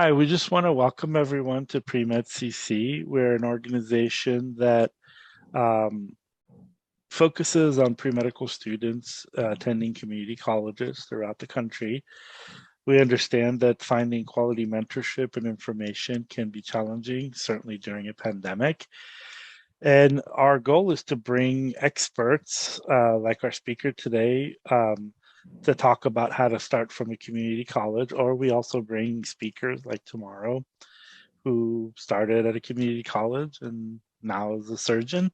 Hi, we just want to welcome everyone to PreMedCC. We're an organization that um, focuses on pre-medical students attending community colleges throughout the country. We understand that finding quality mentorship and information can be challenging, certainly during a pandemic. And our goal is to bring experts like our speaker today to talk about how to start from a community college, or we also bring speakers like tomorrow who started at a community college and now is a surgeon.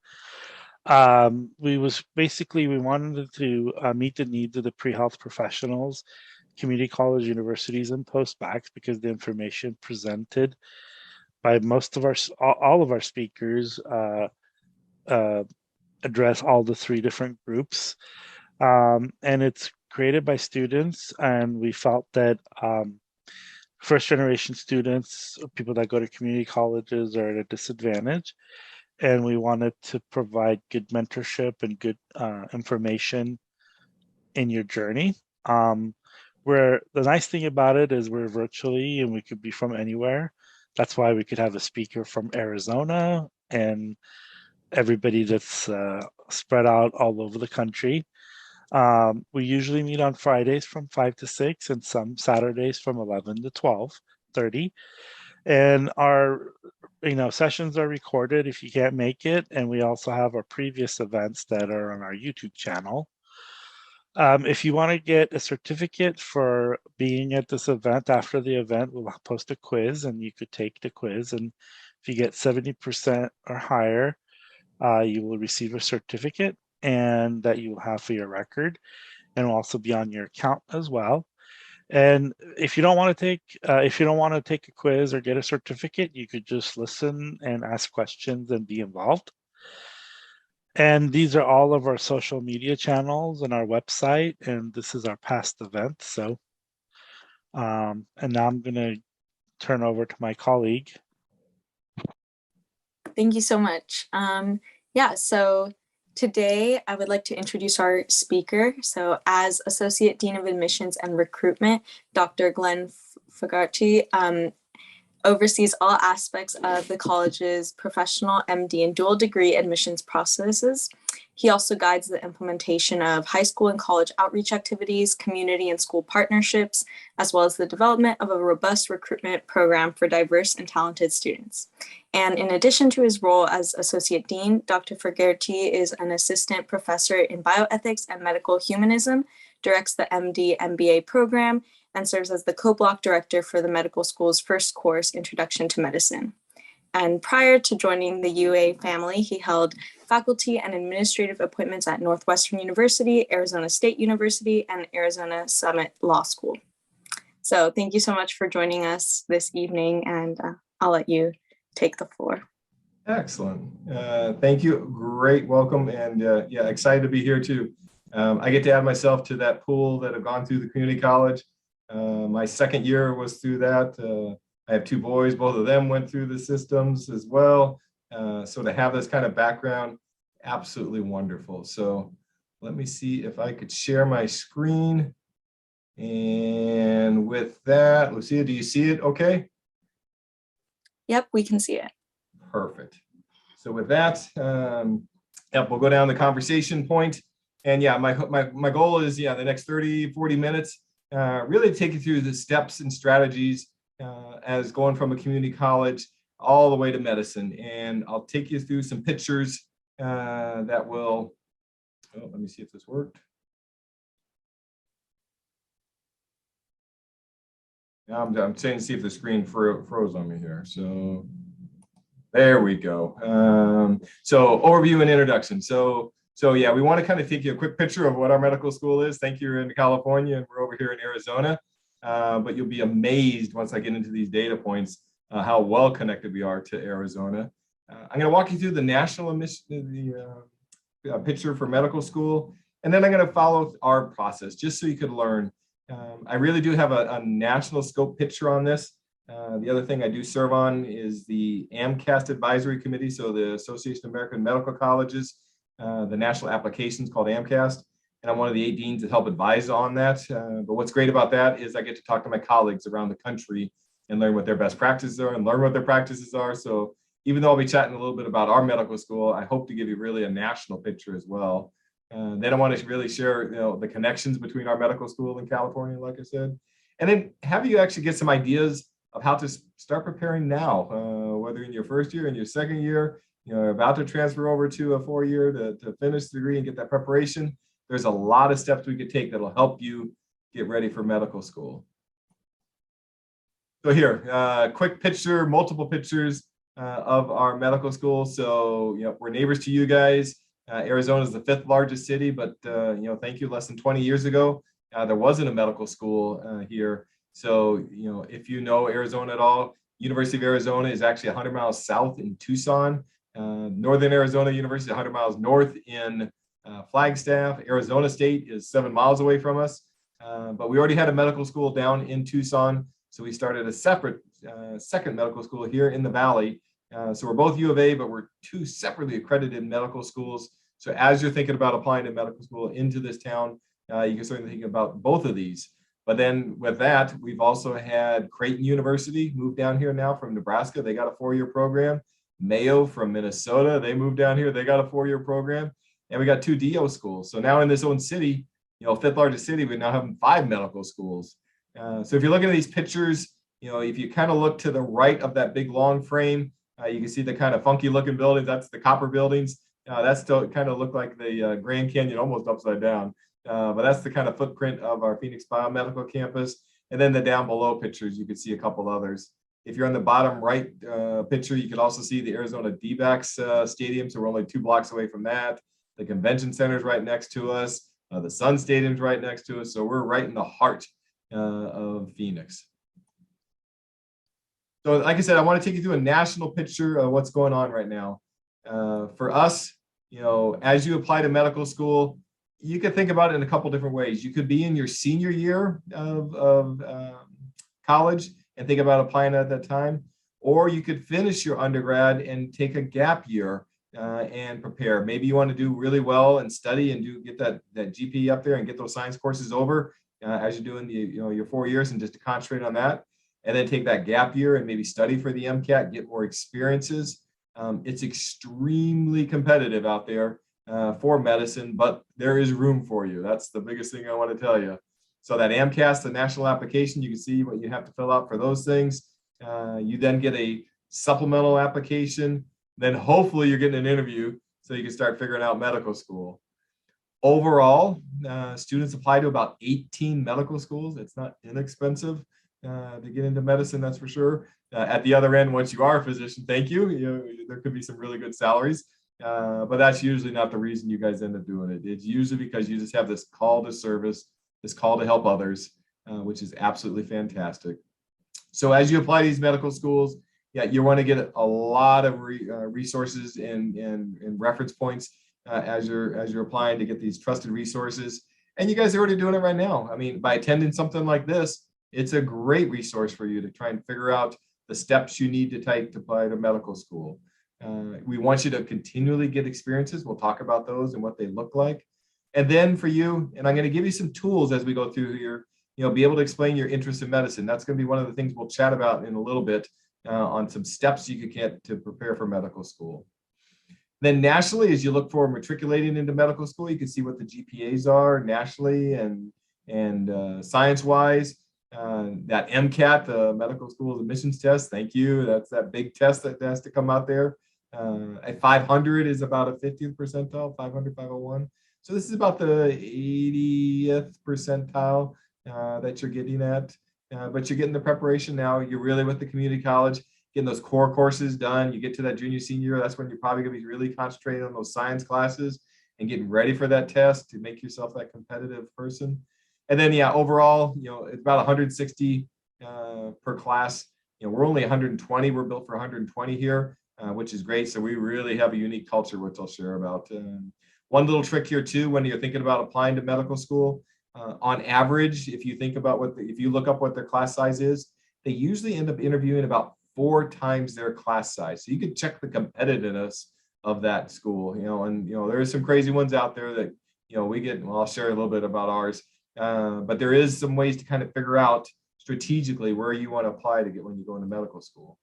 We wanted to meet the needs of the pre-health professionals, community college, universities, and post-bacs, because the information presented by all of our speakers address all the three different groups. And it's created by students, and we felt that first generation students, people that go to community colleges, are at a disadvantage, and we wanted to provide good mentorship and good information in your journey. Where the nice thing about it is we're virtually and we could be from anywhere. That's why we could have a speaker from Arizona and everybody that's spread out all over the country. We usually meet on Fridays from 5 to 6 and some Saturdays from 11 to 12:30. And our sessions are recorded if you can't make it. And we also have our previous events that are on our YouTube channel. If you want to get a certificate for being at this event, after the event, we'll post a quiz and you could take the quiz. And if you get 70% or higher, you will receive a certificate, and that you will have for your record, and will also be on your account as well. And if you don't want to take a quiz or get a certificate, you could just listen and ask questions and be involved. And these are all of our social media channels and our website, and this is our past event. So, and now I'm going to turn over to my colleague. Thank you so much. So today I would like to introduce our speaker. So as Associate Dean of Admissions and Recruitment, Dr. Glen Fogerty oversees all aspects of the college's professional MD and dual degree admissions processes. He also guides the implementation of high school and college outreach activities, community and school partnerships, as well as the development of a robust recruitment program for diverse and talented students. And in addition to his role as Associate Dean, Dr. Figarci is an assistant professor in bioethics and medical humanism, directs the MD MBA program, and serves as the co-block director for the medical school's first course, Introduction to Medicine. And prior to joining the UA family, he held faculty and administrative appointments at Northwestern University, Arizona State University, and Arizona Summit Law School. So thank you so much for joining us this evening, and I'll let you take the floor. Excellent. Thank you. Great welcome. And yeah, excited to be here too. I get to add myself to that pool that have gone through the community college. My second year was through that. I have two boys, both of them went through the systems as well. So to have this kind of background, absolutely wonderful. So let me see if I could share my screen. And with that, Lucia, do you see it okay? Yep, we can see it. Perfect. So with that, yep, we'll go down the conversation point. And yeah, my goal is, the next 30, 40 minutes, really take you through the steps and strategies as going from a community college all the way to medicine. And I'll take you through some pictures that will, let me see if this worked. I'm trying to see if the screen froze on me here. So there we go. So overview and introduction. So yeah, we want to kind of take you a quick picture of what our medical school is. Thank you. You're in California and we're over here in Arizona. But you'll be amazed once I get into these data points, how well connected we are to Arizona. I'm going to walk you through the national picture for medical school. And then I'm going to follow our process just so you could learn. I really do have a national scope picture on this. The other thing I do serve on is the Amcast Advisory Committee, so the Association of American Medical Colleges, the national applications called Amcast, and I'm one of the 8 deans that help advise on that. But what's great about that is I get to talk to my colleagues around the country and learn what their best practices are and learn what their practices are. So even though I'll be chatting a little bit about our medical school, I hope to give you really a national picture as well. Then I want to really share, the connections between our medical school in California, like I said, and then have you actually get some ideas of how to start preparing now, whether in your first year, in your second year, about to transfer over to a 4-year to finish the degree and get that preparation. There's a lot of steps we could take that'll help you get ready for medical school. So here, quick picture, multiple pictures of our medical school. So, we're neighbors to you guys. Arizona is the 5th largest city, but, thank you, less than 20 years ago, there wasn't a medical school here. So, if you know Arizona at all, University of Arizona is actually 100 miles south in Tucson. Northern Arizona University, 100 miles north in Flagstaff. Arizona State is 7 miles away from us. But we already had a medical school down in Tucson. So we started a separate second medical school here in the Valley. So we're both U of A, but we're 2 separately accredited medical schools. So as you're thinking about applying to medical school into this town, you can certainly think about both of these. But then with that, we've also had Creighton University move down here now from Nebraska. They got a 4-year program. Mayo from Minnesota, they moved down here. They got a 4-year program. And we got 2 DO schools. So now in this own city, 5th largest city, we now have 5 medical schools. So if you're looking at these pictures, if you kind of look to the right of that big long frame, you can see the kind of funky looking buildings. That's the copper buildings. That still kind of look like the Grand Canyon, almost upside down. But that's the kind of footprint of our Phoenix Biomedical Campus. And then the down below pictures, you can see a couple others. If you're on the bottom right picture, you can also see the Arizona D-backs Stadium. So we're only 2 blocks away from that. The convention center is right next to us. The Sun Stadium's right next to us. So we're right in the heart of Phoenix. So like I said, I want to take you through a national picture of what's going on right now. For us, as you apply to medical school, you could think about it in a couple different ways. You could be in your senior year of college and think about applying at that time, or you could finish your undergrad and take a gap year and prepare. Maybe you want to do really well and study and get that GPA up there and get those science courses over as you're doing your 4 years, and just to concentrate on that, and then take that gap year and maybe study for the Mcat, get more experiences. It's extremely competitive out there for medicine, but there is room for you. That's the biggest thing I want to tell you. So that Amcast, the national application, you can see what you have to fill out for those things. You then get a supplemental application. Then hopefully you're getting an interview so you can start figuring out medical school. Overall, students apply to about 18 medical schools. It's not inexpensive to get into medicine, that's for sure. At the other end, once you are a physician, thank you. There could be some really good salaries, but that's usually not the reason you guys end up doing it. It's usually because you just have this call to service, this call to help others, which is absolutely fantastic. So as you apply to these medical schools, you want to get a lot of resources and reference points as you're applying to get these trusted resources. And you guys are already doing it right now. I mean, by attending something like this, it's a great resource for you to try and figure out the steps you need to take to apply to medical school. We want you to continually get experiences. We'll talk about those and what they look like. And then for you, and I'm going to give you some tools as we go through here, be able to explain your interest in medicine. That's going to be one of the things we'll chat about in a little bit on some steps you could get to prepare for medical school. Then nationally, as you look for matriculating into medical school, you can see what the GPAs are nationally and science-wise. That Mcat, the medical school admissions test, thank you. That's that big test that has to come out there. At 500 is about a 50th percentile, 500, 501. So this is about the 80th percentile that you're getting at. But you're getting the preparation now. You're really with the community college, getting those core courses done. You get to that junior, senior, that's when you're probably going to be really concentrating on those science classes and getting ready for that test to make yourself that competitive person. And then, overall, it's about 160 per class. We're only 120. We're built for 120 here, which is great. So we really have a unique culture, which I'll share about. One little trick here too, when you're thinking about applying to medical school, on average, if you think about if you look up what their class size is, they usually end up interviewing about 4 times their class size. So you can check the competitiveness of that school, and there are some crazy ones out there that, we get, well, I'll share a little bit about ours. But there is some ways to kind of figure out strategically where you want to apply to get when you go into medical school.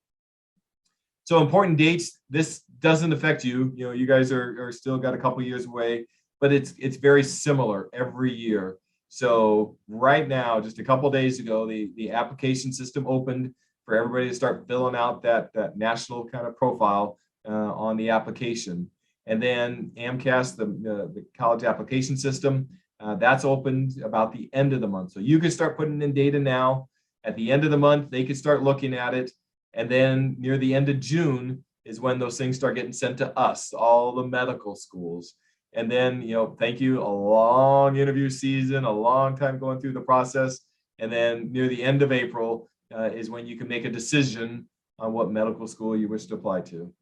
So important dates, this doesn't affect you. You know, you guys are still got a couple years away, but it's very similar every year. So right now, just a couple days ago, the application system opened for everybody to start filling out that national kind of profile on the application. And then Amcast, the college application system, that's opened about the end of the month. So you can start putting in data now. At the end of the month, they can start looking at it. And then near the end of June is when those things start getting sent to us, all the medical schools. And then, you know, thank you, a long interview season, a long time going through the process. And then near the end of April is when you can make a decision on what medical school you wish to apply to.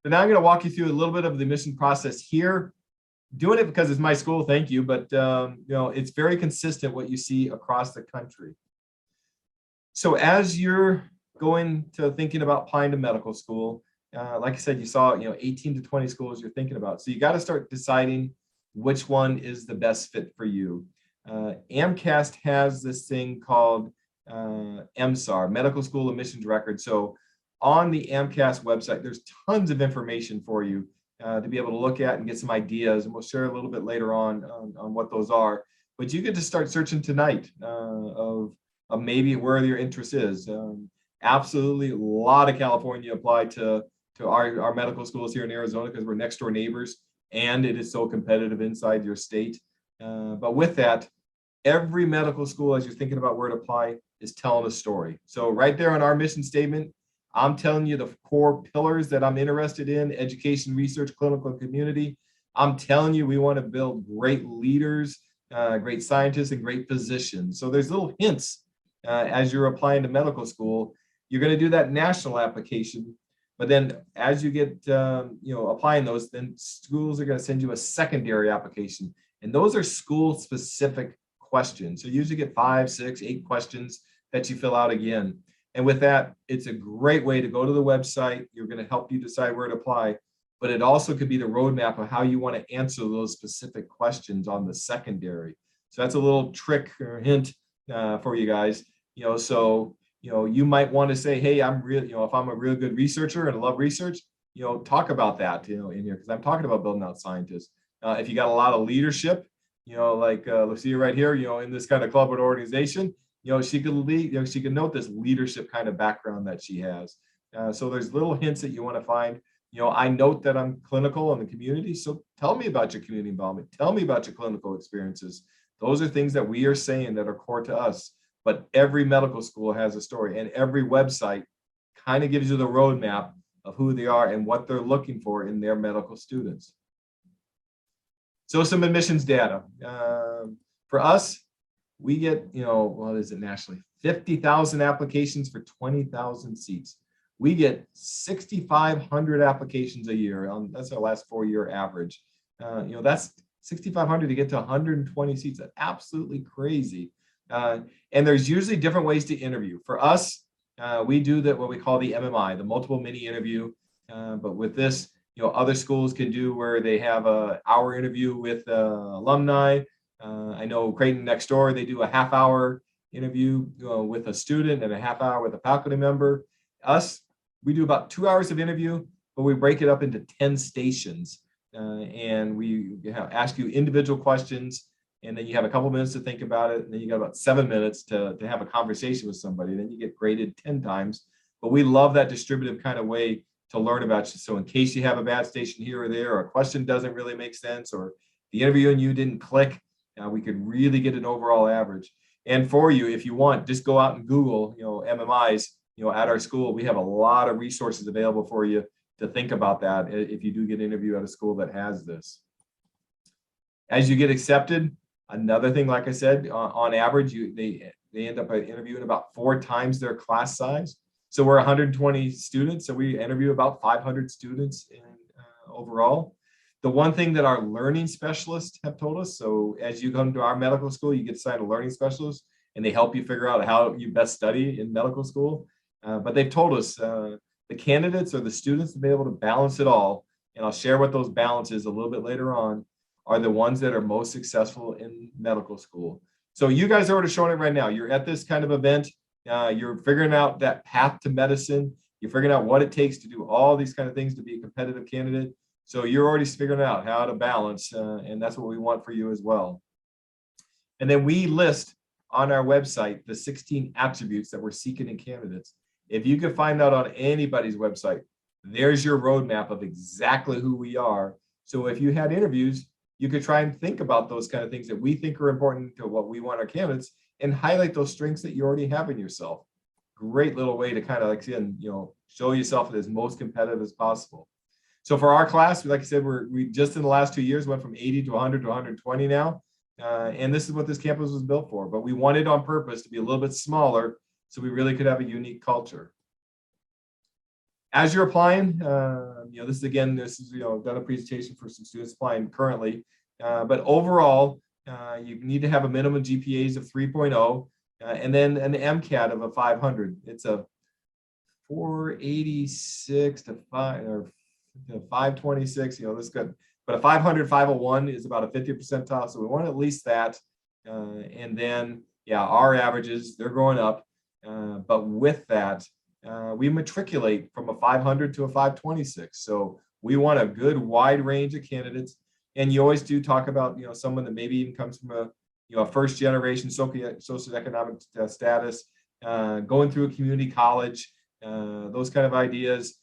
So now I'm going to walk you through a little bit of the admission process here. Doing it because it's my school, thank you, but you know, it's very consistent what you see across the country. So as you're going to thinking about applying to medical school, like I said, you saw, you know, 18 to 20 schools you're thinking about. So you got to start deciding which one is the best fit for you. Amcast has this thing called MSAR, Medical School Admissions Record. So on the Amcast website, there's tons of information for you to be able to look at and get some ideas. And we'll share a little bit later on what those are. But you get to start searching tonight of maybe where your interest is. Absolutely, a lot of California apply to our medical schools here in Arizona because we're next door neighbors and it is so competitive inside your state. But with that, every medical school, as you're thinking about where to apply, is telling a story. So right there on our mission statement, I'm telling you the core pillars that I'm interested in: education, research, clinical, and community. I'm telling you we want to build great leaders, great scientists, and great physicians. So there's little hints as you're applying to medical school. You're going to do that national application, but then as you get you know, applying those, then schools are going to send you a secondary application, and those are school specific questions. So you usually get 5, 6, 8 questions that you fill out again. And with that, it's a great way to go to the website. You're going to help you decide where to apply, but it also could be the roadmap of how you want to answer those specific questions on the secondary. So that's a little trick or hint for you guys. You know, so, you know, you might want to say, hey, I'm real, you know, if I'm a real good researcher and I love research, you know, talk about that, you know, in here, because I'm talking about building out scientists. If you got a lot of leadership, you know, like Lucia right here, you know, in this kind of club or organization, you know, she could lead, you know, she can note this leadership kind of background that she has. So there's little hints that you want to find. You know, I note that I'm clinical in the community. So tell me about your community involvement. Tell me about your clinical experiences. Those are things that we are saying that are core to us. But every medical school has a story, and every website kind of gives you the roadmap of who they are and what they're looking for in their medical students. So some admissions data. For us, we get, you know, what is it nationally? 50,000 applications for 20,000 seats. We get 6,500 applications a year. That's our last 4-year average. You know, that's 6,500 to get to 120 seats. That's absolutely crazy. And there's usually different ways to interview. For us, we do what we call the MMI, the multiple mini interview. But with this, you know, other schools can do where they have an hour interview with alumni. I know Creighton next door, they do a half-hour interview with a student and a half-hour with a faculty member. Us, we do about 2 hours of interview, but we break it up into 10 stations. And we ask you individual questions, and then you have a couple minutes to think about it, and then you got about 7 minutes to have a conversation with somebody. Then you get graded 10 times. But we love that distributive kind of way to learn about you. So in case you have a bad station here or there, or a question doesn't really make sense, or the interview and you didn't click, we could really get an overall average. And for you, if you want, just go out and Google, you know, MMIs, you know, at our school. We have a lot of resources available for you to think about that if you do get an interview at a school that has this. As you get accepted, another thing, like I said, on average, they end up interviewing about 4 times their class size. So we're 120 students, so we interview about 500 students overall. The one thing that our learning specialists have told us, so as you come to our medical school, you get assigned a learning specialist, and they help you figure out how you best study in medical school. But they've told us the candidates or the students to be able to balance it all, and I'll share what those balances a little bit later on, are the ones that are most successful in medical school. So you guys are already showing it right now. You're at this kind of event. You're figuring out that path to medicine. You're figuring out what it takes to do all these kind of things to be a competitive candidate. So you're already figuring out how to balance, and that's what we want for you as well. And then we list on our website the 16 attributes that we're seeking in candidates. If you can find that on anybody's website, there's your roadmap of exactly who we are. So if you had interviews, you could try and think about those kind of things that we think are important to what we want our candidates and highlight those strengths that you already have in yourself. Great little way to kind of, like, show yourself as most competitive as possible. So for our class, like I said, we just in the last 2 years went from 80 to 100 to 120 now. And this is what this campus was built for. But we wanted on purpose to be a little bit smaller so we really could have a unique culture. As you're applying, this is done a presentation for some students applying currently. But overall, you need to have a minimum GPAs of 3.0 and then an Mcat of a 500. It's a 486 to 526. That's good. But a 500, 501 is about a 50 percentile. So we want at least that. And then, our averages, they're going up. But with that, we matriculate from a 500 to a 526. So we want a good wide range of candidates. And you always do talk about, someone that maybe even comes from a first generation socioeconomic status, going through a community college, those kind of ideas.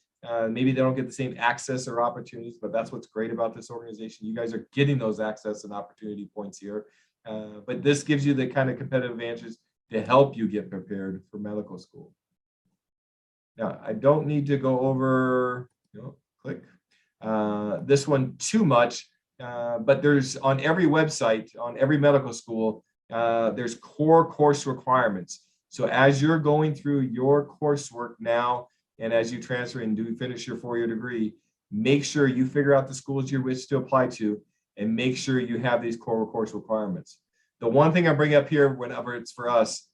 Maybe they don't get the same access or opportunities, but that's what's great about this organization. You guys are getting those access and opportunity points here. But this gives you the kind of competitive advantages to help you get prepared for medical school. Now, I don't need to go over, click this one too much, but there's on every website, on every medical school, there's core course requirements. So as you're going through your coursework now, and as you transfer and do finish your 4-year degree, make sure you figure out the schools you wish to apply to and make sure you have these core course requirements. The one thing I bring up here whenever it's for us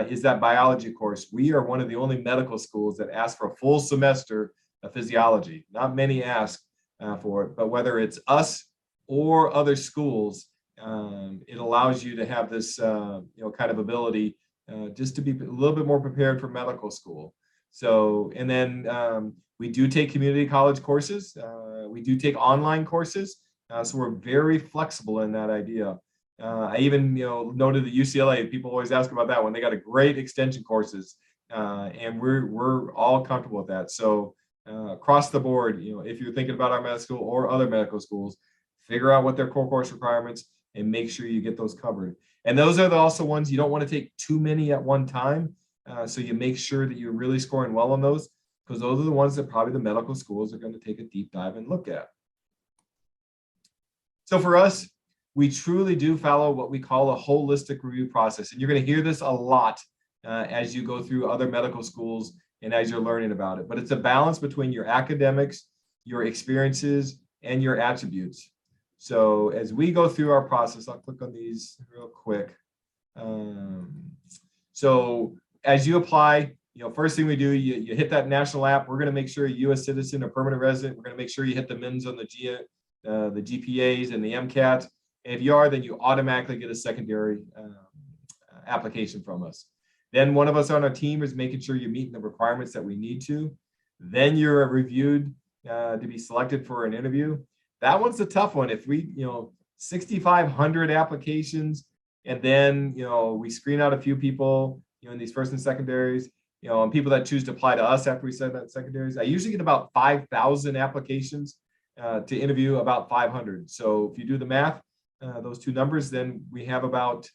is that biology course. We are one of the only medical schools that ask for a full semester of physiology. Not many ask for it, but whether it's us or other schools, it allows you to have this kind of ability just to be a little bit more prepared for medical school. So, and then we do take community college courses. We do take online courses. So we're very flexible in that idea. I even, noted the UCLA, people always ask about that one. They got a great extension courses and we're all comfortable with that. So across the board, if you're thinking about our medical school or other medical schools, figure out what their core course requirements and make sure you get those covered. And those are also ones you don't want to take too many at one time. So you make sure that you're really scoring well on those, because those are the ones that probably the medical schools are going to take a deep dive and look at. So for us, we truly do follow what we call a holistic review process. And you're going to hear this a lot as you go through other medical schools and as you're learning about it. But it's a balance between your academics, your experiences, and your attributes. So as we go through our process, I'll click on these real quick. So as you apply, first thing we do, you hit that national app. We're going to make sure you're a U.S. citizen or permanent resident. We're going to make sure you hit the MINs on the GPAs and the Mcat. And if you are, then you automatically get a secondary application from us. Then one of us on our team is making sure you're meeting the requirements that we need to. Then you're reviewed to be selected for an interview. That one's a tough one. If we, 6,500 applications, and then, we screen out a few people, in these first and secondaries, and people that choose to apply to us after we send that secondaries. I usually get about 5,000 applications to interview about 500. So if you do the math, those two numbers, then we have about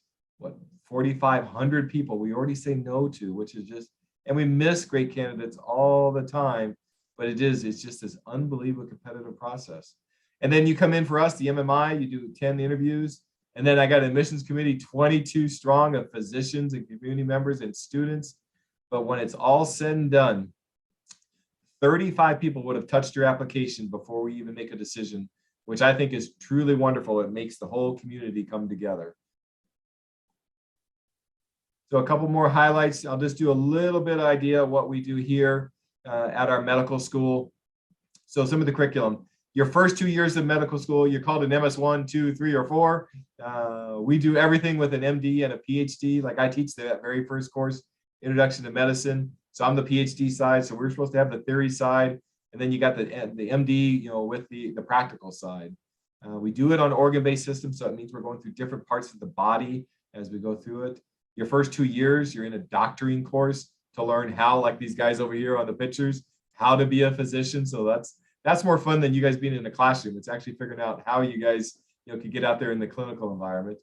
4,500 people we already say no to, which is just, and we miss great candidates all the time, but it's just this unbelievable competitive process. And then you come in for us, the MMI, you do 10 interviews. And then I got an admissions committee, 22 strong of physicians and community members and students. But when it's all said and done, 35 people would have touched your application before we even make a decision, which I think is truly wonderful. It makes the whole community come together. So a couple more highlights. I'll just do a little bit of idea of what we do here at our medical school. So some of the curriculum. your first 2 years of medical school, you're called an MS1, 2, 3, or 4. We do everything with an MD and a PhD. Like I teach that very first course, Introduction to Medicine. So I'm the PhD side. So we're supposed to have the theory side. And then you got the MD, with the practical side. We do it on organ-based systems. So it means we're going through different parts of the body as we go through it. Your first 2 years, you're in a doctoring course to learn how, like these guys over here on the pictures, how to be a physician. So that's more fun than you guys being in a classroom. It's actually figuring out how you guys could get out there in the clinical environment.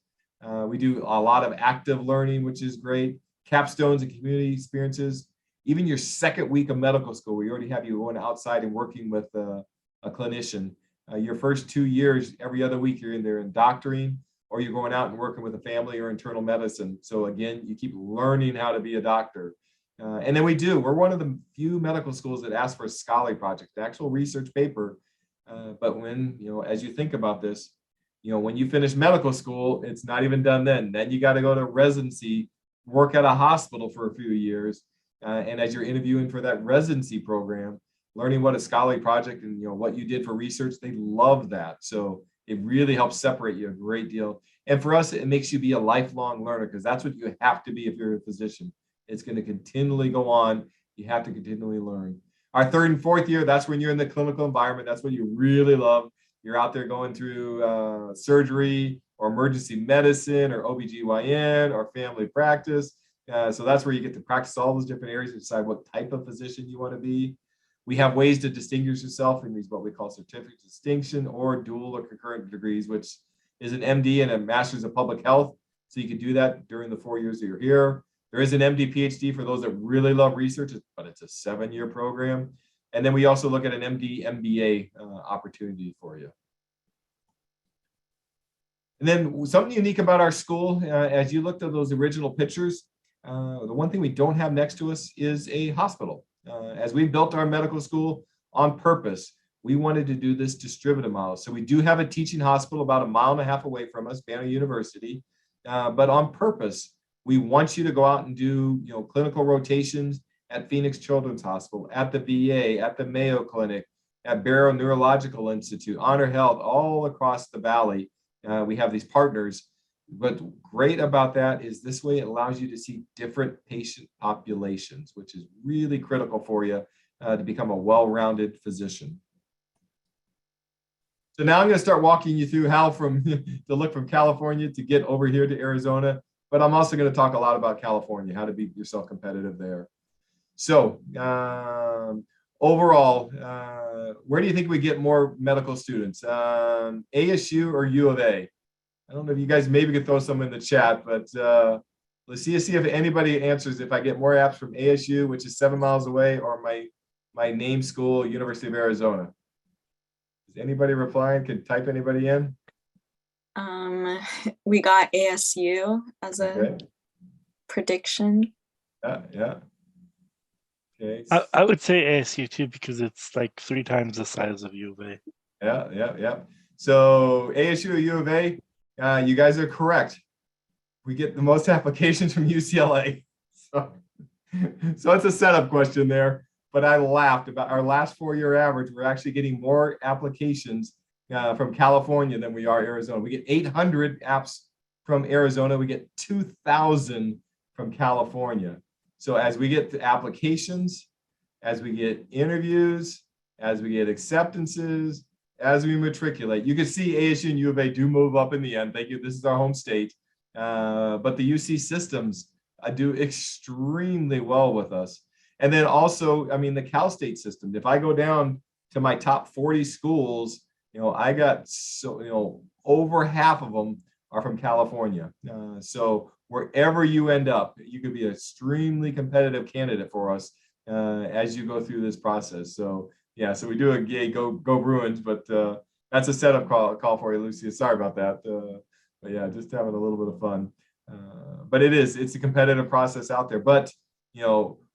We do a lot of active learning, which is great. Capstones and community experiences. Even your second week of medical school, we already have you going outside and working with a clinician. Your first 2 years, every other week, you're in there in doctoring, or you're going out and working with a family or internal medicine. So again, you keep learning how to be a doctor. And then we're one of the few medical schools that ask for a scholarly project, the actual research paper. But when, as you think about this, when you finish medical school, it's not even done then. Then you got to go to residency, work at a hospital for a few years. And as you're interviewing for that residency program, learning what a scholarly project and what you did for research, they love that. So it really helps separate you a great deal. And for us, it makes you be a lifelong learner, because that's what you have to be if you're a physician. It's going to continually go on. You have to continually learn. Our third and fourth year, that's when you're in the clinical environment. That's what you really love. You're out there going through surgery or emergency medicine or OBGYN or family practice. So that's where you get to practice all those different areas and decide what type of physician you want to be. We have ways to distinguish yourself in these, what we call certificate of distinction or dual or concurrent degrees, which is an MD and a Master's of Public Health. So you can do that during the 4 years that you're here. There is an MD PhD for those that really love research, but it's a 7-year program. And then we also look at an MD MBA opportunity for you. And then something unique about our school, as you looked at those original pictures, the one thing we don't have next to us is a hospital. As we built our medical school on purpose, we wanted to do this distributed model. So we do have a teaching hospital about 1.5 miles away from us, Banner University, but on purpose, we want you to go out and do clinical rotations at Phoenix Children's Hospital, at the VA, at the Mayo Clinic, at Barrow Neurological Institute, Honor Health, all across the valley. We have these partners. But great about that is this way it allows you to see different patient populations, which is really critical for you to become a well-rounded physician. So now I'm going to start walking you through how to look from California to get over here to Arizona. But I'm also going to talk a lot about California, how to be yourself competitive there. So overall, where do you think we get more medical students? ASU or U of A? I don't know if you guys maybe could throw some in the chat, but let's see if anybody answers if I get more apps from ASU, which is 7 miles away, or my name school, University of Arizona. Is anybody replying? Can type anybody in? We got ASU as a prediction. Yeah. Okay. I would say ASU too, because it's like 3 times the size of U of A. Yeah. So ASU or U of A, you guys are correct. We get the most applications from UCLA. So it's a setup question there, but I laughed about our last 4-year average. We're actually getting more applications from California than we are Arizona. We get 800 apps from Arizona. We get 2,000 from California. So as we get the applications, as we get interviews, as we get acceptances, as we matriculate, you can see ASU and U of A do move up in the end. Thank you. This is our home state. But the UC systems do extremely well with us. And then also, I mean, the Cal State system. If I go down to my top 40 schools, I got over half of them are from California. So wherever you end up, you could be an extremely competitive candidate for us as you go through this process. So yeah, so we do a gay go Bruins, but that's a setup call for you, Lucia. Sorry about that. But yeah, just having a little bit of fun. But it's a competitive process out there. But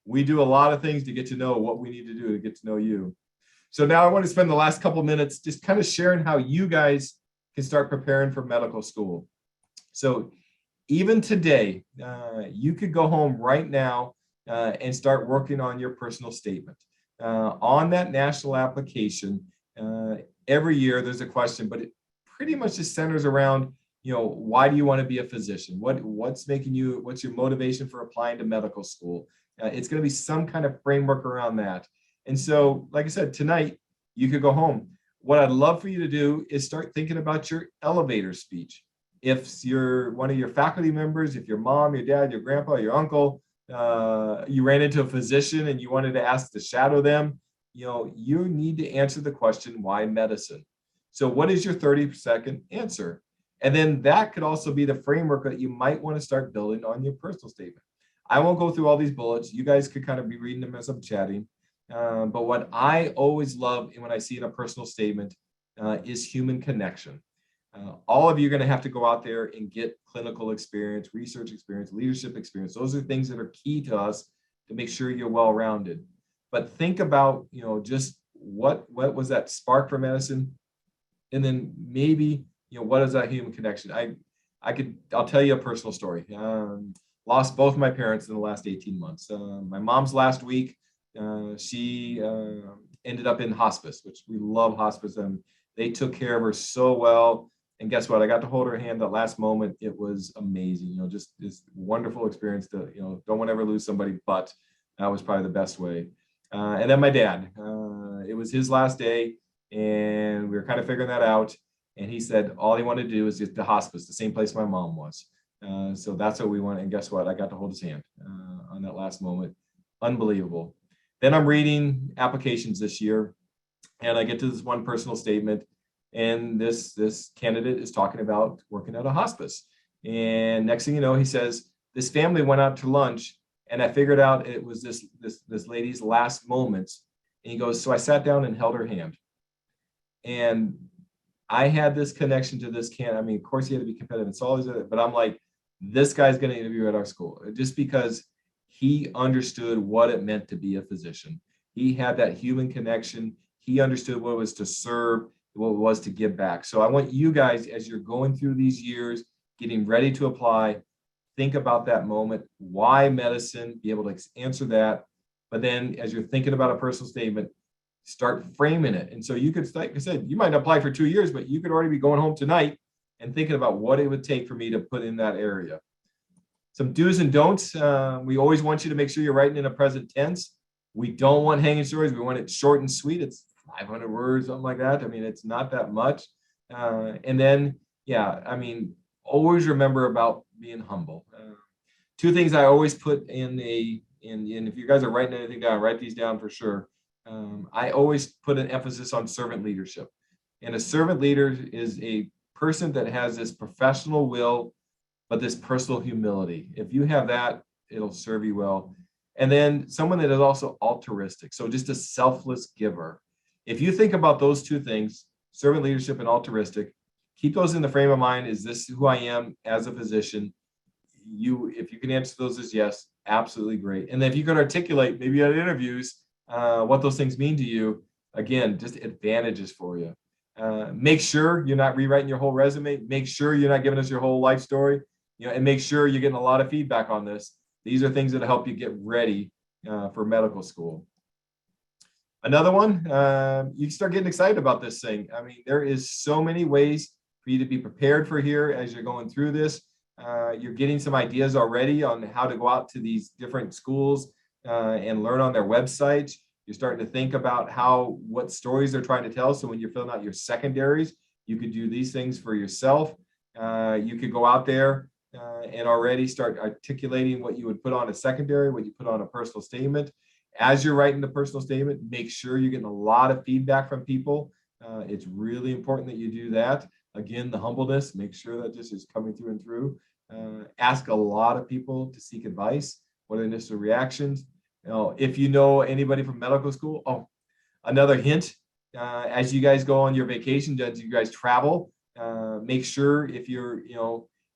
we do a lot of things to get to know what we need to do to get to know you. So now I want to spend the last couple minutes just kind of sharing how you guys can start preparing for medical school. So even today, you could go home right now and start working on your personal statement. On that national application, every year there's a question, but it pretty much just centers around, why do you want to be a physician? What's your motivation for applying to medical school? It's going to be some kind of framework around that. And so, like I said, tonight, you could go home. What I'd love for you to do is start thinking about your elevator speech. If you're one of your faculty members, if your mom, your dad, your grandpa, your uncle, you ran into a physician and you wanted to ask to shadow them, you need to answer the question, why medicine? So what is your 30-second answer? And then that could also be the framework that you might want to start building on your personal statement. I won't go through all these bullets. You guys could kind of be reading them as I'm chatting. But what I always love when I see in a personal statement is human connection. All of you are going to have to go out there and get clinical experience, research experience, leadership experience. Those are things that are key to us to make sure you're well-rounded. But think about, just what was that spark for medicine? And then maybe, what is that human connection? I'll tell you a personal story. Lost both my parents in the last 18 months. My mom's last week, she ended up in hospice, which we love hospice, and they took care of her so well. And guess what? I got to hold her hand that last moment. It was amazing. just this wonderful experience to, don't want to ever lose somebody, but that was probably the best way. And then my dad, it was his last day and we were kind of figuring that out. And he said, all he wanted to do was get to hospice, the same place my mom was. So that's what we want. And guess what? I got to hold his hand on that last moment. Unbelievable. Then I'm reading applications this year and I get to this one personal statement. And this candidate is talking about working at a hospice. And next thing you know, he says, this family went out to lunch and I figured out it was this lady's last moments. And he goes, so I sat down and held her hand. And I had this connection to this candidate. I mean, of course he had to be competitive and all these other, but I'm like, this guy's going to interview at our school just because he understood what it meant to be a physician. He had that human connection. He understood what it was to serve, what it was to give back. So I want you guys, as you're going through these years, getting ready to apply, think about that moment. Why medicine? Be able to answer that. But then as you're thinking about a personal statement, start framing it. And so you could, like I said, you might apply for 2 years, but you could already be going home tonight and thinking about what it would take for me to put in that area. Some do's and don'ts. We always want you to make sure you're writing in a present tense. We don't want hanging stories. We want it short and sweet. It's 500 words, something like that. I mean, it's not that much. And then, always remember about being humble. Two things I always put in if you guys are writing anything down, write these down for sure. I always put an emphasis on servant leadership. And a servant leader is a person that has this professional will, but this personal humility. If you have that, it'll serve you well. And then someone that is also altruistic. So just a selfless giver. If you think about those two things, servant leadership and altruistic, keep those in the frame of mind. Is this who I am as a physician? If you can answer those as yes, absolutely great. And then if you can articulate, maybe at interviews, what those things mean to you, again, just advantages for you. Make sure you're not rewriting your whole resume. Make sure you're not giving us your whole life story, and make sure you're getting a lot of feedback on this. These are things that help you get ready for medical school. Another one, you can start getting excited about this thing. I mean, there is so many ways for you to be prepared for here as you're going through this. You're getting some ideas already on how to go out to these different schools and learn on their websites. You're starting to think about what stories they're trying to tell. So when you're filling out your secondaries, you could do these things for yourself. You could go out there and already start articulating what you would put on a secondary, what you put on a personal statement. As you're writing the personal statement, make sure you're getting a lot of feedback from people. It's really important that you do that. Again, the humbleness, make sure that this is coming through and through. Ask a lot of people to seek advice. What are the initial reactions? If you know anybody from medical school, another hint, as you guys go on your vacation, as you guys travel, make sure if you're,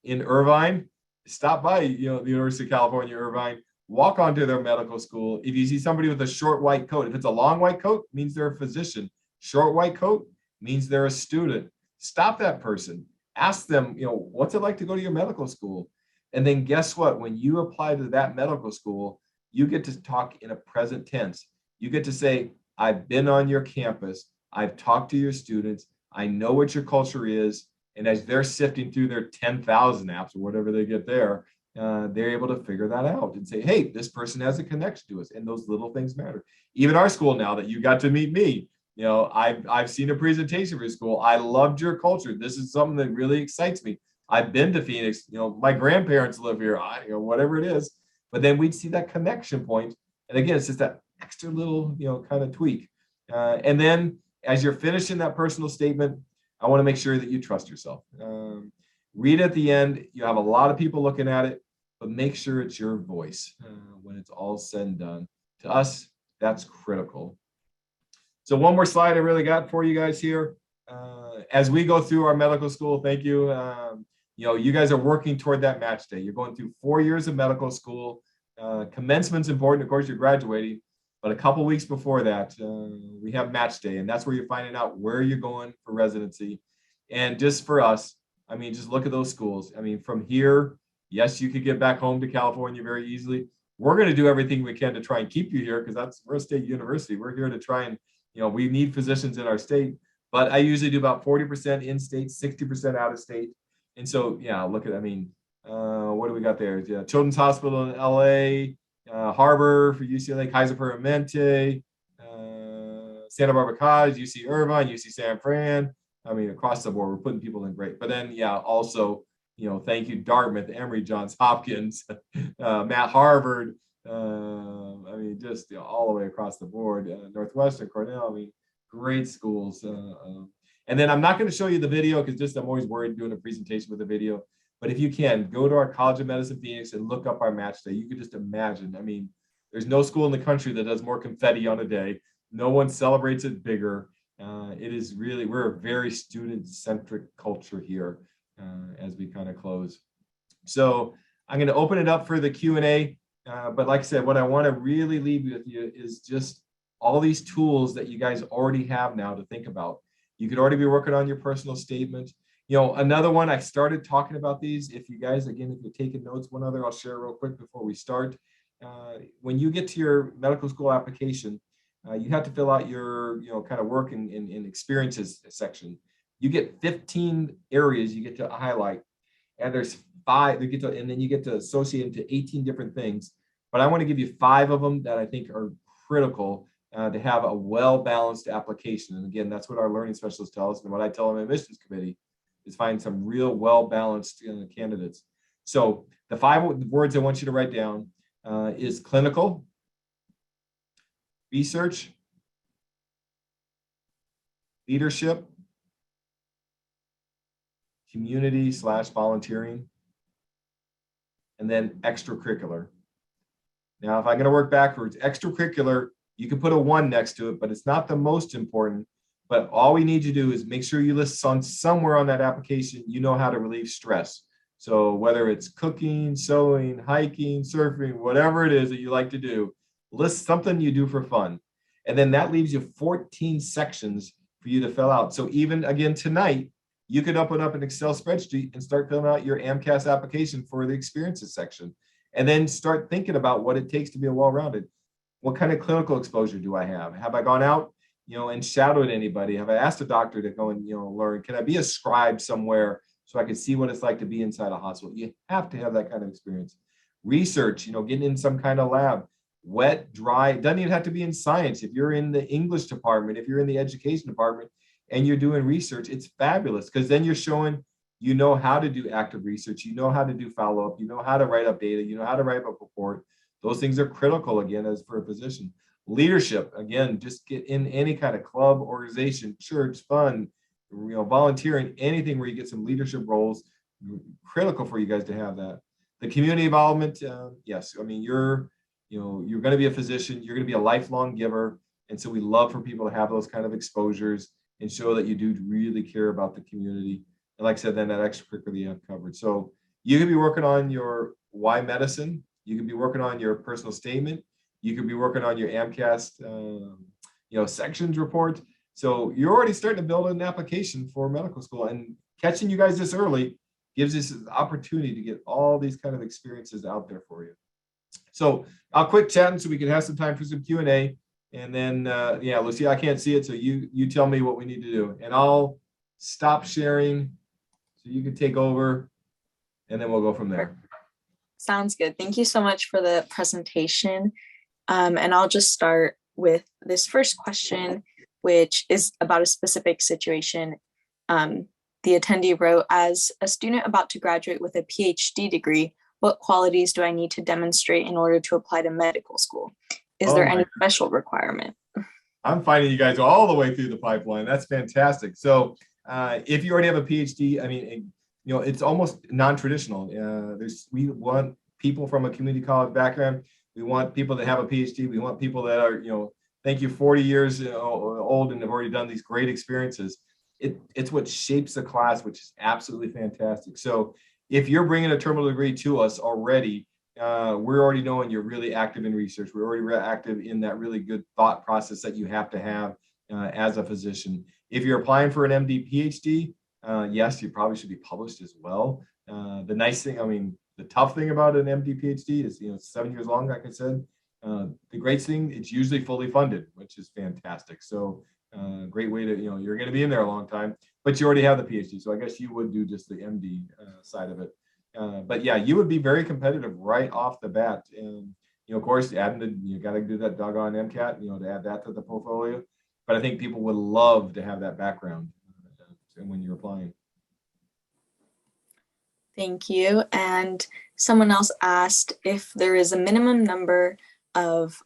in Irvine, stop by, the University of California, Irvine, walk onto their medical school. If you see somebody with a short white coat, if it's a long white coat, means they're a physician. Short white coat means they're a student. Stop that person. Ask them, what's it like to go to your medical school? And then guess what? When you apply to that medical school, you get to talk in a present tense. You get to say, I've been on your campus. I've talked to your students. I know what your culture is. And as they're sifting through their 10,000 apps or whatever they get there, they're able to figure that out and say, hey, this person has a connection to us. And those little things matter. Even our school, now that you got to meet me, I've seen a presentation for your school. I loved your culture. This is something that really excites me. I've been to Phoenix, my grandparents live here, whatever it is. But then we'd see that connection point. And again, it's just that extra little, kind of tweak. And then as you're finishing that personal statement, I want to make sure that you trust yourself. Read at the end. You have a lot of people looking at it, but make sure it's your voice when it's all said and done. To us, that's critical. So one more slide I really got for you guys here. As we go through our medical school, thank you. You guys are working toward that match day. You're going through 4 years of medical school. Commencement's important. Of course, you're graduating. But a couple weeks before that, we have match day, and that's where you're finding out where you're going for residency. And just for us, just look at those schools. From here, yes, you could get back home to California very easily. We're going to do everything we can to try and keep you here because we're a state university. We're here to try and, we need physicians in our state. But I usually do about 40% in-state, 60% out-of-state. And so, look at, what do we got there? Yeah, Children's Hospital in LA. Harbor for UCLA, Kaiser Permanente, Santa Barbara College, UC Irvine, UC San Fran. Across the board, we're putting people in great. But then, also, thank you, Dartmouth, Emory, Johns Hopkins, Matt Harvard. Just all the way across the board. Northwestern, Cornell. Great schools. And then I'm not going to show you the video because I'm always worried doing a presentation with a video. But if you can, go to our College of Medicine Phoenix and look up our match day. You could just imagine. There's no school in the country that does more confetti on a day. No one celebrates it bigger. It is really, we're a very student-centric culture here as we kind of close. So I'm going to open it up for the Q&A. But like I said, what I want to really leave with you is just all these tools that you guys already have now to think about. You could already be working on your personal statement. Another one, I started talking about these. If you guys, again, if you're taking notes, one other I'll share real quick before we start. When you get to your medical school application, you have to fill out your, kind of work and experiences section. You get 15 areas you get to highlight, and there's 5, and then you get to associate them to 18 different things. But I want to give you 5 of them that I think are critical to have a well-balanced application. And again, that's what our learning specialists tell us, and what I tell them in admissions committee is find some real well-balanced candidates. So the 5 words I want you to write down is clinical, research, leadership, community/volunteering, and then extracurricular. Now, if I'm going to work backwards, extracurricular, you can put a 1 next to it, but it's not the most important. But all we need to do is make sure you list somewhere on that application, how to relieve stress. So whether it's cooking, sewing, hiking, surfing, whatever it is that you like to do, list something you do for fun. And then that leaves you 14 sections for you to fill out. So even again tonight, you could open up an Excel spreadsheet and start filling out your Amcast application for the experiences section. And then start thinking about what it takes to be a well-rounded. What kind of clinical exposure do I have? Have I gone out, and shadowed anybody? Have I asked a doctor to go and, learn? Can I be a scribe somewhere so I can see what it's like to be inside a hospital? You have to have that kind of experience. Research, getting in some kind of lab, wet, dry, it doesn't even have to be in science. If you're in the English department, if you're in the education department and you're doing research, it's fabulous because then you're showing, how to do active research, how to do follow-up, how to write up data, how to write up a report. Those things are critical, again, as for a physician. Leadership, again, just get in any kind of club, organization, church, fund, volunteering, anything where you get some leadership roles, critical for you guys to have that. The community involvement, yes, you're going to be a physician, you're going to be a lifelong giver. And so we love for people to have those kind of exposures and show that you do really care about the community. And like I said, then that extracurricular you have covered. So you could be working on your why medicine. You could be working on your personal statement. You could be working on your Amcast, sections report. So you're already starting to build an application for medical school, and catching you guys this early gives us the opportunity to get all these kind of experiences out there for you. So I'll quit chatting so we can have some time for some Q&A. And then, yeah, Lucia, I can't see it. So you tell me what we need to do, and I'll stop sharing so you can take over, and then we'll go from there. Sounds good. Thank you so much for the presentation. And I'll just start with this first question, which is about a specific situation. The attendee wrote, as a student about to graduate with a PhD degree, what qualities do I need to demonstrate in order to apply to medical school? Is there any special requirement? I'm finding you guys all the way through the pipeline. That's fantastic. So if you already have a PhD, I mean, you know, it's almost non-traditional. We want people from a community college background. We want people that have a PhD. We want people that are, you know, thank you, 40 years old and have already done these great experiences. It's what shapes the class, which is absolutely fantastic. So if you're bringing a terminal degree to us already, we're already knowing you're really active in research. We're already active in that really good thought process that you have to have as a physician. If you're applying for an MD, PhD, yes, you probably should be published as well. The nice thing, I mean, the tough thing about an MD, PhD is, you know, 7 years long, like I said. The great thing, it's usually fully funded, which is fantastic. So great way to, you know, you're going to be in there a long time, but you already have the PhD. So I guess you would do just the MD side of it. But yeah, you would be very competitive right off the bat. And, you know, of course, you got to do that doggone Mcat, you know, to add that to the portfolio. But I think people would love to have that background when you're applying. Thank you. And someone else asked if there is a minimum number of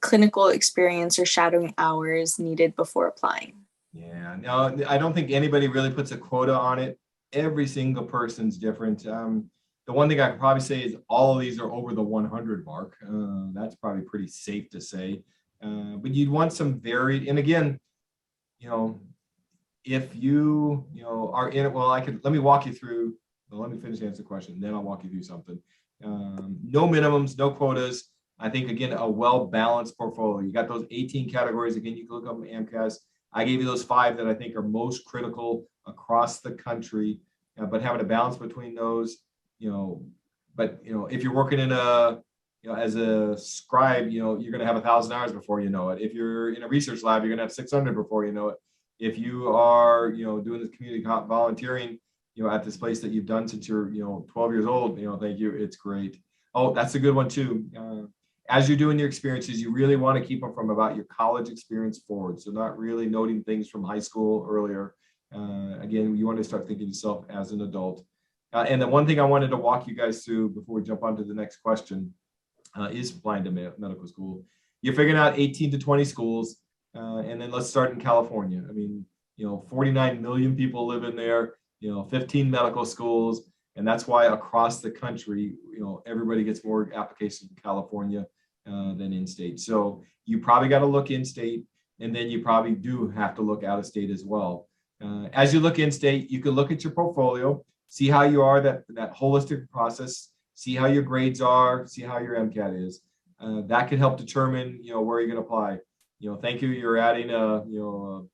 clinical experience or shadowing hours needed before applying. Yeah, no, I don't think anybody really puts a quota on it. Every single person's different. The one thing I can probably say is all of these are over the 100 mark. That's probably pretty safe to say. But you'd want some varied, and again, you know, if you know, are in it, well, let me walk you through, well, let me finish answering the question, then I'll walk you through something. No minimums, no quotas. I think, again, a well-balanced portfolio. You got those 18 categories. Again, you can look up Amcast. I gave you those 5 that I think are most critical across the country, but having a balance between those, you know, but, you know, if you're working in a, you know, as a scribe, you know, you're going to have 1,000 hours before you know it. If you're in a research lab, you're going to have 600 before you know it. If you are, you know, doing this community volunteering, you know, at this place that you've done since you're, you know, 12 years old, you know, thank you. It's great. Oh, that's a good one too. As you're doing your experiences, you really want to keep them from about your college experience forward. So not really noting things from high school earlier. Again, you want to start thinking yourself as an adult. And the one thing I wanted to walk you guys through before we jump on to the next question is applying to medical school. You're figuring out 18 to 20 schools. And then let's start in California. I mean, you know, 49 million people live in there, you know, 15 medical schools. And that's why across the country, you know, everybody gets more applications in California than in-state. So you probably got to look in-state, and then you probably do have to look out-of-state as well. As you look in-state, you can look at your portfolio, see how you are, that holistic process, see how your grades are, see how your MCAT is. That could help determine, you know, where you're going to apply. You know, thank you. You're adding a, you know,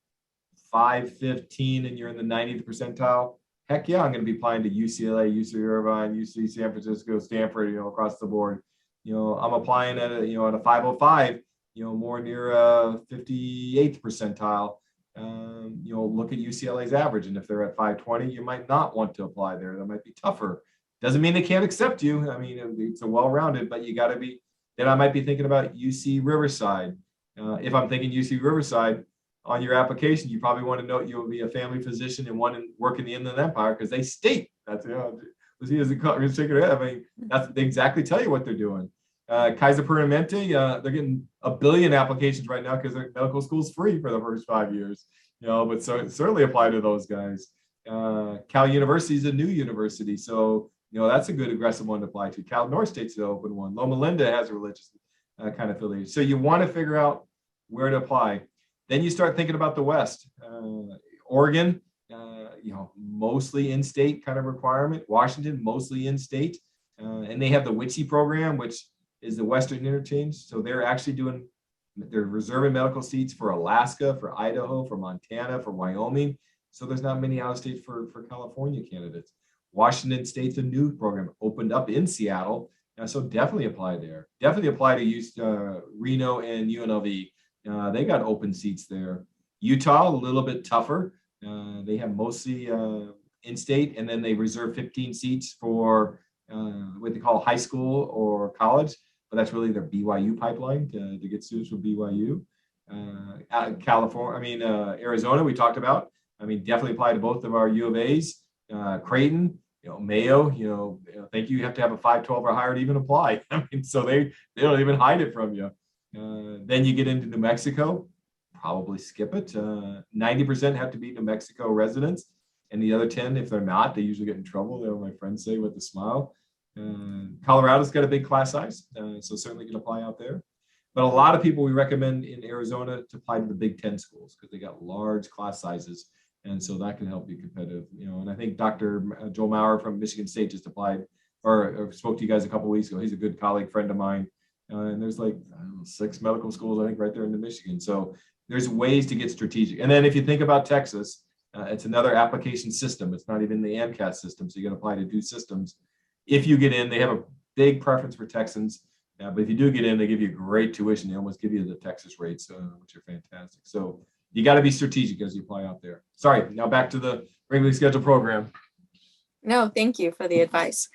515 and you're in the 90th percentile. Heck yeah, I'm going to be applying to UCLA, UC Irvine, UC San Francisco, Stanford, you know, across the board. You know, I'm applying at a, you know, at a 505, you know, more near a 58th percentile. You know, look at UCLA's average. And if they're at 520, you might not want to apply there. That might be tougher. Doesn't mean they can't accept you. I mean, it's a well-rounded, but you got to be, then I might be thinking about UC Riverside. If I'm thinking UC Riverside, on your application, you probably want to note you'll be a family physician and want to work in the Inland Empire because they state that's, you know, I mean, they exactly tell you what they're doing. Kaiser Permanente, they're getting 1 billion applications right now because their medical school's free for the first 5 years. You know, but so it certainly apply to those guys. Cal University is a new university, so you know that's a good aggressive one to apply to. Cal North State's an open one. Loma Linda has a religious kind of affiliation. So you want to figure out where to apply. Then you start thinking about the West. Oregon, you know, mostly in-state kind of requirement. Washington, mostly in-state. And they have the WITSE program, which is the Western Interchange. So they're actually they're reserving medical seats for Alaska, for Idaho, for Montana, for Wyoming. So there's not many out-of-state for California candidates. Washington State's a new program, opened up in Seattle. So definitely apply there. Definitely apply to Reno and UNLV. They got open seats there. Utah, a little bit tougher. They have mostly in-state, and then they reserve 15 seats for what they call high school or college, but that's really their BYU pipeline to get students from BYU. California, Arizona, we talked about. Definitely apply to both of our U of A's. Creighton, Mayo, thank you. You have to have a 512 or higher to even apply. So they don't even hide it from you. Then you get into New Mexico, probably skip it. 90% have to be New Mexico residents, and the other 10, if they're not, they usually get in trouble. They're my friends say with a smile. Colorado's got a big class size, so certainly can apply out there. But a lot of people we recommend in Arizona to apply to the Big Ten schools because they got large class sizes, and so that can help be competitive. And I think Dr. Joel Maurer from Michigan State just applied or spoke to you guys a couple of weeks ago. He's a good colleague, friend of mine. And there's like 6 medical schools, I think, right there in Michigan. So there's ways to get strategic. And then if you think about Texas, it's another application system. It's not even the Amcast system. So you got to apply to 2 systems. If you get in, they have a big preference for Texans. But if you do get in, they give you great tuition. They almost give you the Texas rates, which are fantastic. So you got to be strategic as you apply out there. Sorry, now back to the regularly scheduled program. No, thank you for the advice.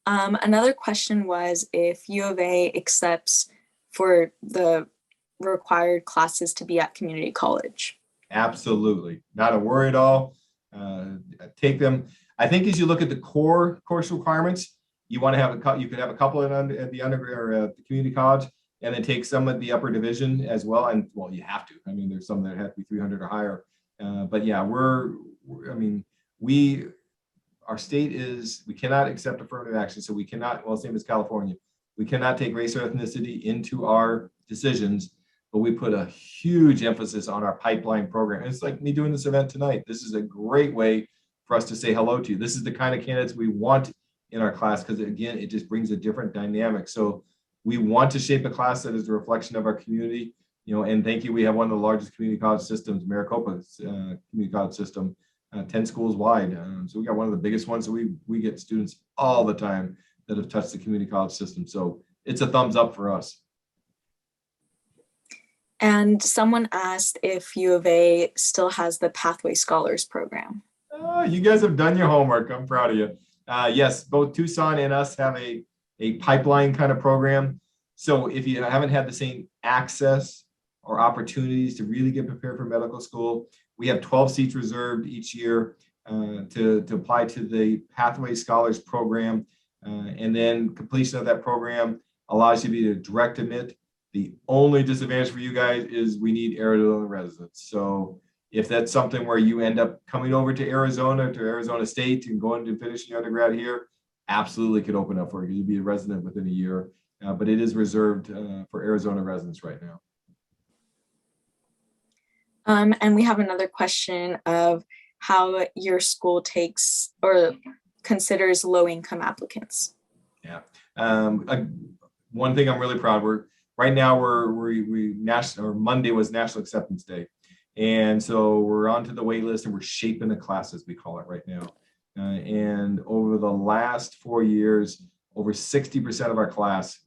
Another question was if U of A accepts for the required classes to be at community college. Absolutely, not a worry at all. Take them. I think as you look at the core course requirements, you want to have you could have a couple at the undergrad or at the community college, and then take some at the upper division as well. And well, you have to. There's some that have to be 300 or higher. But yeah, our state is, we cannot accept affirmative action. So we cannot, well, same as California, we cannot take race or ethnicity into our decisions, but we put a huge emphasis on our pipeline program. It's like me doing this event tonight. This is a great way for us to say hello to you. This is the kind of candidates we want in our class, because again, it just brings a different dynamic. So we want to shape a class that is a reflection of our community, and thank you. We have one of the largest community college systems, Maricopa's community college system, 10 schools wide. So we got one of the biggest ones. So we get students all the time that have touched the community college system. So it's a thumbs up for us. And someone asked if U of A still has the Pathway Scholars Program. You guys have done your homework. I'm proud of you. Yes, both Tucson and us have a pipeline kind of program. So if you haven't had the same access or opportunities to really get prepared for medical school, we have 12 seats reserved each year to apply to the Pathway Scholars Program. And then completion of that program allows you to be a direct admit. The only disadvantage for you guys is we need Arizona residents. So if that's something where you end up coming over to Arizona State and going to finish your undergrad here, absolutely could open up for you. You'd be a resident within a year, but it is reserved for Arizona residents right now. And we have another question of how your school takes or considers low-income applicants. Yeah, one thing I'm really proud of. Right now Monday was National Acceptance Day, and so we're onto the wait list and we're shaping the classes, we call it right now. And over the last 4 years, over 60% of our class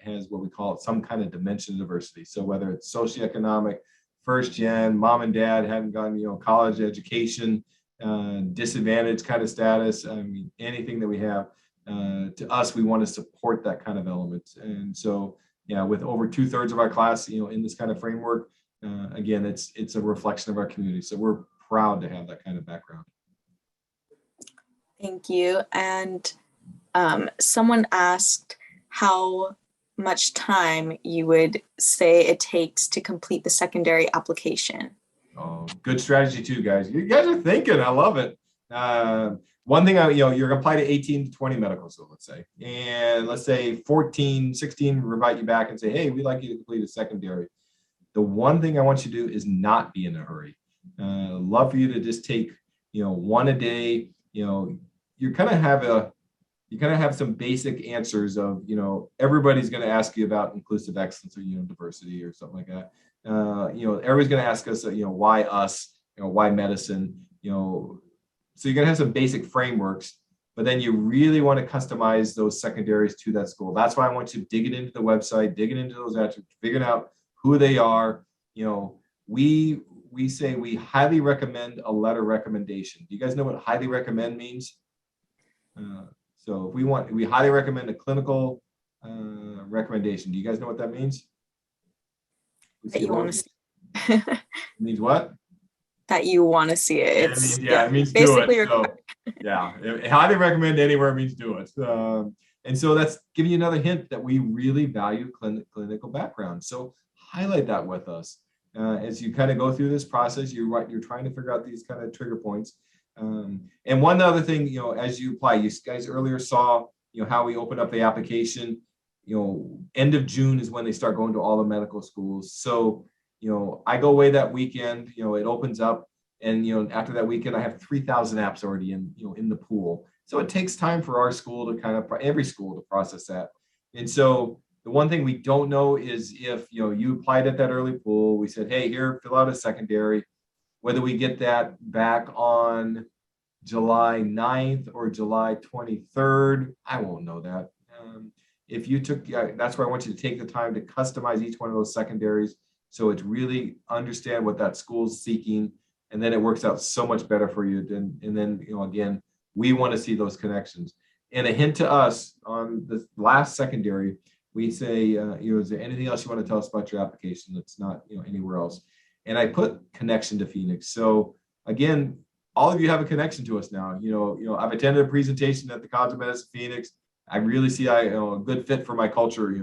has what we call some kind of dimension of diversity. So whether it's socioeconomic, first gen, mom and dad hadn't gone, college education, disadvantaged kind of status. Anything that we have, to us, we want to support that kind of element. And so, yeah, with over 2/3 of our class, in this kind of framework, again, it's a reflection of our community. So we're proud to have that kind of background. Thank you. And someone asked how much time you would say it takes to complete the secondary application. Oh, good strategy too, guys. You guys are thinking. I love it. One thing, you're going to apply to 18 to 20 medical school, let's say. And let's say 14, 16 invite you back and say, hey, we'd like you to complete a secondary. The one thing I want you to do is not be in a hurry. Love for you to just take, one a day. You're going to have some basic answers of, everybody's going to ask you about inclusive excellence or, diversity or something like that. Everybody's going to ask us, why us, why medicine, so you're going to have some basic frameworks, but then you really want to customize those secondaries to that school. That's why I want you digging into the website, digging into those attributes, figuring out who they are, we say we highly recommend a letter recommendation. Do you guys know what highly recommend means? So if we highly recommend a clinical recommendation. Do you guys know what that means? That you want to see. It means what? That you want to see it. It means basically do it. So, yeah, highly recommend anywhere means do it. And so that's giving you another hint that we really value clinical background. So highlight that with us. As you kind of go through this process, you're trying to figure out these kind of trigger points. And one other thing, as you apply, you guys earlier saw, how we open up the application, end of June is when they start going to all the medical schools. So, I go away that weekend, it opens up, and, after that weekend, I have 3,000 apps already in the pool. So it takes time for our school to every school to process that. And so the one thing we don't know is if, you applied at that early pool, we said, hey, here, fill out a secondary, whether we get that back on July 9th or July 23rd, I won't know that. If you took, that's where I want you to take the time to customize each one of those secondaries. So it's really understand what that school's seeking. And then it works out so much better for you. And then, again, we want to see those connections. And a hint to us on the last secondary, we say, is there anything else you want to tell us about your application that's not, anywhere else? And I put connection to Phoenix. So again, all of you have a connection to us now. I've attended a presentation at the College of Medicine Phoenix. I really see a good fit for my culture.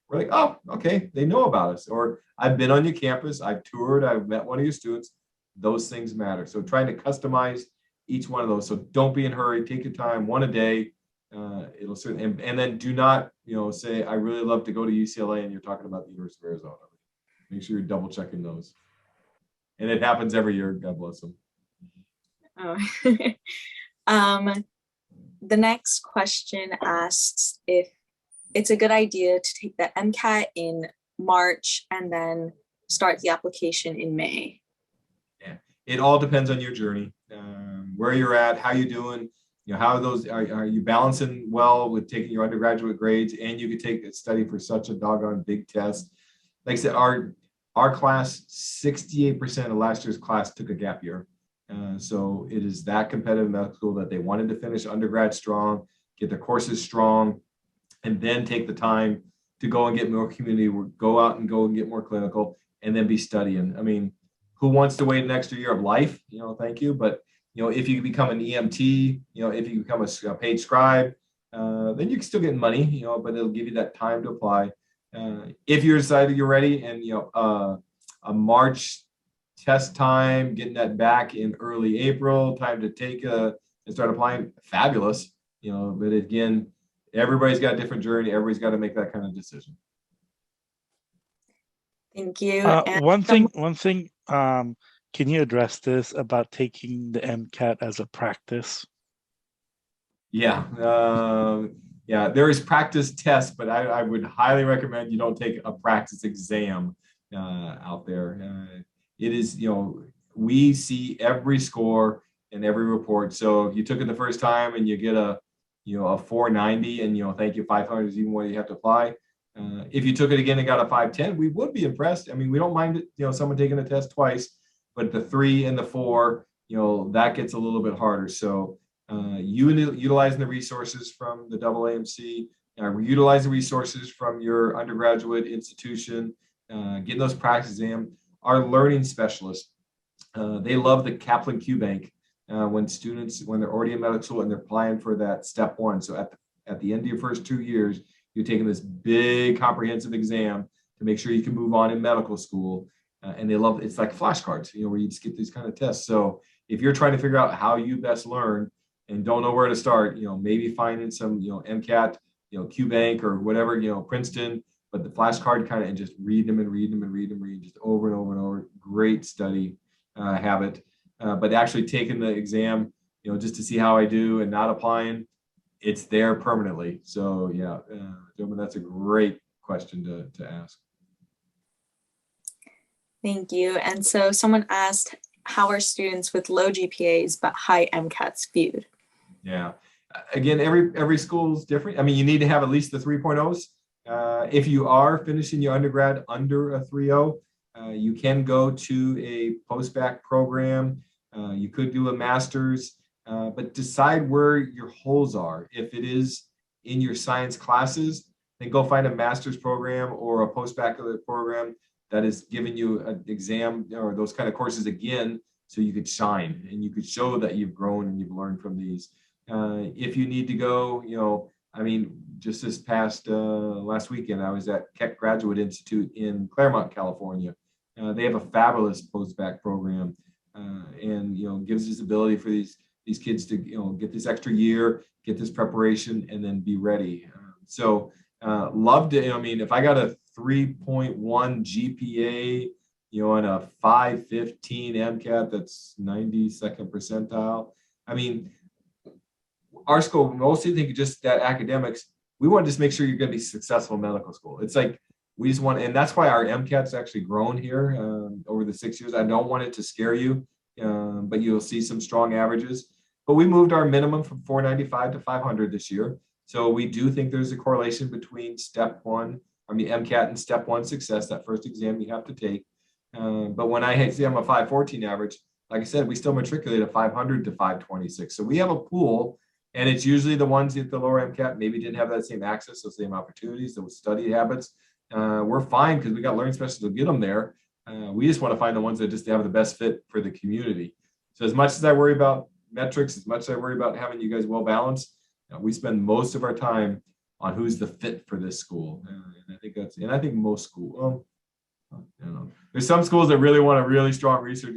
We're like, oh, okay, they know about us. Or I've been on your campus, I've toured, I've met one of your students. Those things matter. So trying to customize each one of those. So don't be in a hurry. Take your time, one a day. It'll certainly, and then do not, say, I really love to go to UCLA and you're talking about the University of Arizona. Make sure you're double checking those. And it happens every year. God bless them. Oh. The next question asks if it's a good idea to take the Mcat in March and then start the application in May. Yeah, it all depends on your journey, where you're at, how you're doing. How those are you balancing well with taking your undergraduate grades, and you could take a study for such a doggone big test. Like I said, our class, 68% of last year's class took a gap year. So it is that competitive medical school that they wanted to finish undergrad strong, get their courses strong, and then take the time to go and get more community, go out and get more clinical, and then be studying. I mean, who wants to wait an extra year of life? Thank you. But, if you become an EMT, if you become a paid scribe, then you can still get money, but it'll give you that time to apply. If you're decided you're ready and, a March test time, getting that back in early April, time to take and start applying, fabulous, but again, everybody's got a different journey. Everybody's got to make that kind of decision. Thank you. One thing, can you address this about taking the Mcat as a practice? Yeah. There is practice tests, but I would highly recommend you don't take a practice exam out there. It is, we see every score and every report. So if you took it the first time and you get a 490 and, thank you, 500 is even what you have to apply. If you took it again and got a 510, we would be impressed. I mean, we don't mind it, someone taking a test twice, but the 3 and the 4, that gets a little bit harder. So utilizing the resources from the AAMC, utilize the resources from your undergraduate institution, getting those practice exams. Our learning specialists, they love the Kaplan Q Bank when they're already in medical school and they're applying for that step 1. So at the end of your first 2 years, you're taking this big comprehensive exam to make sure you can move on in medical school. And they love it's like flashcards, where you just get these kind of tests. So if you're trying to figure out how you best learn and don't know where to start, maybe finding some, Mcat, Q Bank or whatever, Princeton, but the flashcard kind of, and just read them just over and over and over. Great study habit. But actually taking the exam, just to see how I do and not applying, it's there permanently. So yeah, gentlemen, that's a great question to ask. Thank you. And so someone asked, how are students with low GPAs but high MCATs viewed? Yeah, again, every school is different. I mean, you need to have at least the 3.0s. If you are finishing your undergrad under a 3.0, You can go to a post-bac program. You could do a master's, but decide where your holes are. If it is in your science classes, then go find a master's program or a post-baccalaureate program that is giving you an exam or those kind of courses again, so you could shine and you could show that you've grown and you've learned from these. If you need to go, I mean, just this past last weekend, I was at Keck Graduate Institute in Claremont, California. They have a fabulous post-bac program, and gives this ability for these kids to get this extra year, get this preparation, and then be ready. Loved it. I mean, if I got a 3.1 GPA, and a 515 Mcat, that's 92nd percentile. I mean, our school mostly think just that academics. We want to just make sure you're going to be successful in medical school. It's like we just want, and that's why our Mcat's actually grown here over the 6 years. I don't want it to scare you, but you'll see some strong averages. But we moved our minimum from 495 to 500 this year. So we do think there's a correlation between Mcat and step one success, that first exam you have to take. But when I say I'm a 514 average, like I said, we still matriculate a 500 to 526. So we have a pool, and it's usually the ones at the lower Mcat maybe didn't have that same access, those same opportunities, those study habits. We're fine because we got learning specialists to get them there. We just want to find the ones that just have the best fit for the community. So as much as I worry about metrics, as much as I worry about having you guys well balanced, we spend most of our time on who's the fit for this school. And I think most schools, there's some schools that really want a really strong research,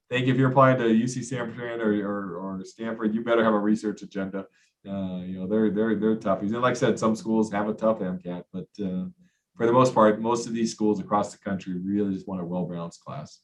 think if you're applying to UC San Fran or Stanford, you better have a research agenda. They're toughies. And like I said, some schools have a tough MCAT, but for the most part, most of these schools across the country really just want a well-balanced class.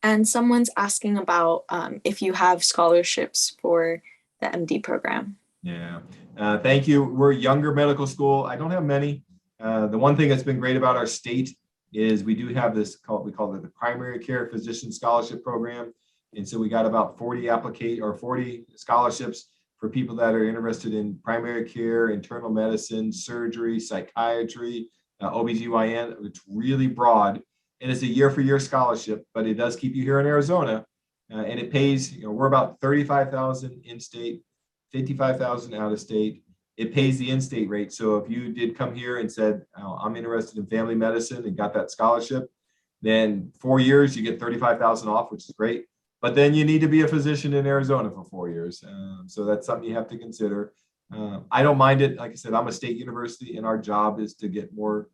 And someone's asking about if you have scholarships for the MD program. Yeah, thank you. We're a younger medical school. I don't have many. The one thing that's been great about our state is we do have this, we call it the Primary Care Physician Scholarship Program. And so we got about 40 scholarships for people that are interested in primary care, internal medicine, surgery, psychiatry, OBGYN. It's really broad. And it's a year-for-year scholarship, but it does keep you here in Arizona. And it pays, we're about $35,000 in-state, $55,000 out-of-state. It pays the in-state rate. So if you did come here and said, I'm interested in family medicine and got that scholarship, then 4 years, you get $35,000 off, which is great. But then you need to be a physician in Arizona for 4 years. So that's something you have to consider. I don't mind it. Like I said, I'm a state university and our job is to get more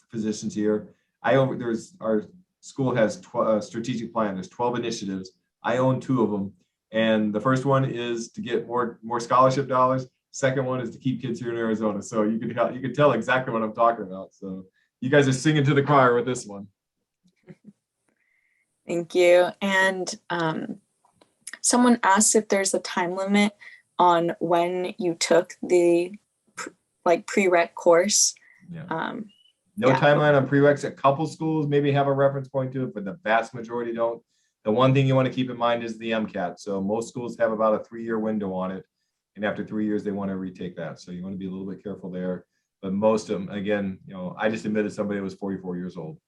physicians here. Our school has a strategic plan. There's 12 initiatives. I own 2 of them. And the first one is to get more scholarship dollars. Second one is to keep kids here in Arizona. So you can tell exactly what I'm talking about. So you guys are singing to the choir with this one. Thank you. And someone asked if there's a time limit on when you took the prereq course. Yeah. No timeline on prereqs. A couple schools maybe have a reference point to it, but the vast majority don't. The one thing you want to keep in mind is the MCAT. So most schools have about a 3-year window on it. And after 3 years, they want to retake that. So you want to be a little bit careful there. But most of them, again, I just admitted somebody that was 44 years old.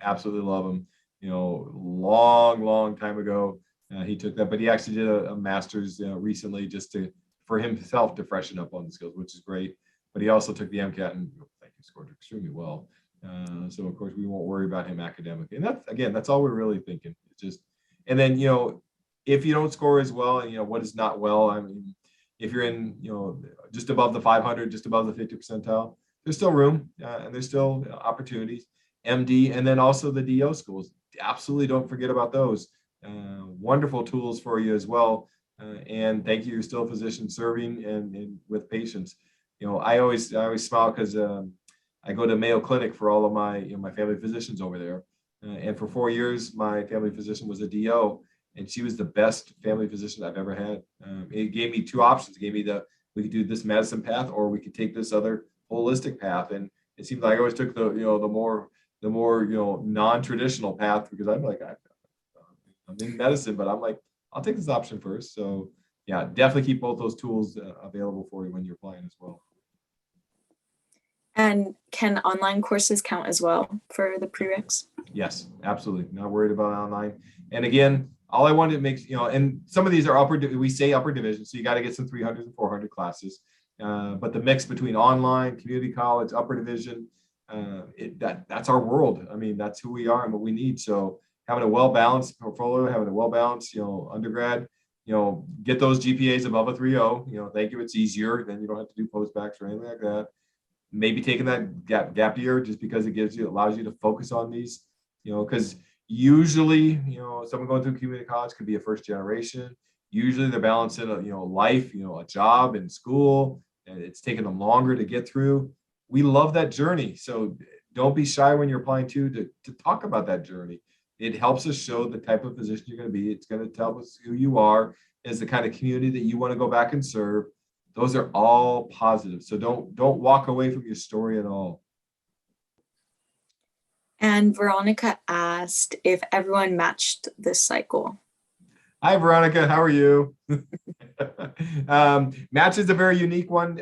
Absolutely love him. Long time ago, he took that, but he actually did a master's recently just for himself to freshen up on the skills, which is great. But he also took the MCAT and he scored extremely well. So of course we won't worry about him academically. And that's all we're really thinking. It's just, and then, if you don't score as well, and what is not well, I mean, if you're in, just above the 500, just above the 50 percentile, there's still room and there's still opportunities. MD, and then also the DO schools. Absolutely don't forget about those. Wonderful tools for you as well. And thank you, you're still a physician serving and with patients. I always smile because I go to Mayo Clinic for all of my my family physicians over there. And for 4 years, my family physician was a DO, and she was the best family physician I've ever had. It gave me 2 options. It gave me we could do this medicine path, or we could take this other holistic path. And it seemed like I always took the more non-traditional path, because I'm like, I'm in medicine, but I'm like, I'll take this option first. So yeah, definitely keep both those tools available for you when you're applying as well. And can online courses count as well for the prereqs? Yes, absolutely. Not worried about online. And again, all I wanted to make, and some of these are we say upper division, so you got to get some 300 and 400 classes. But the mix between online, community college, upper division, that's our world. I mean, that's who we are and what we need. So having a well-balanced portfolio, having a well-balanced, undergrad, get those GPAs above a 3.0, thank you. It's easier. Then you don't have to do postbacks or anything like that. Maybe taking that gap year just because it allows you to focus on these, because usually, someone going through community college could be a first generation. Usually they're balancing, life, a job and school, and it's taking them longer to get through. We love that journey. So don't be shy when you're applying to talk about that journey. It helps us show the type of physician you're going to be. It's going to tell us who you are as the kind of community that you want to go back and serve. Those are all positive. So don't walk away from your story at all. And Veronica asked if everyone matched this cycle. Hi, Veronica. How are you? Match is a very unique one.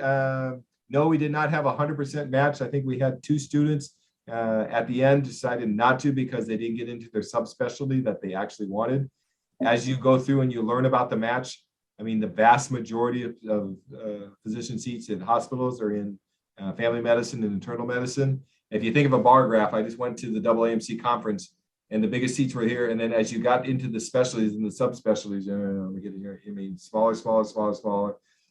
No, we did not have 100% match. I think we had 2 students at the end decided not to because they didn't get into their subspecialty that they actually wanted. As you go through and you learn about the match, I mean, the vast majority of physician seats in hospitals are in family medicine and internal medicine. If you think of a bar graph, I just went to the AAMC conference and the biggest seats were here. And then as you got into the specialties and the subspecialties, let me get in here. I mean, smaller.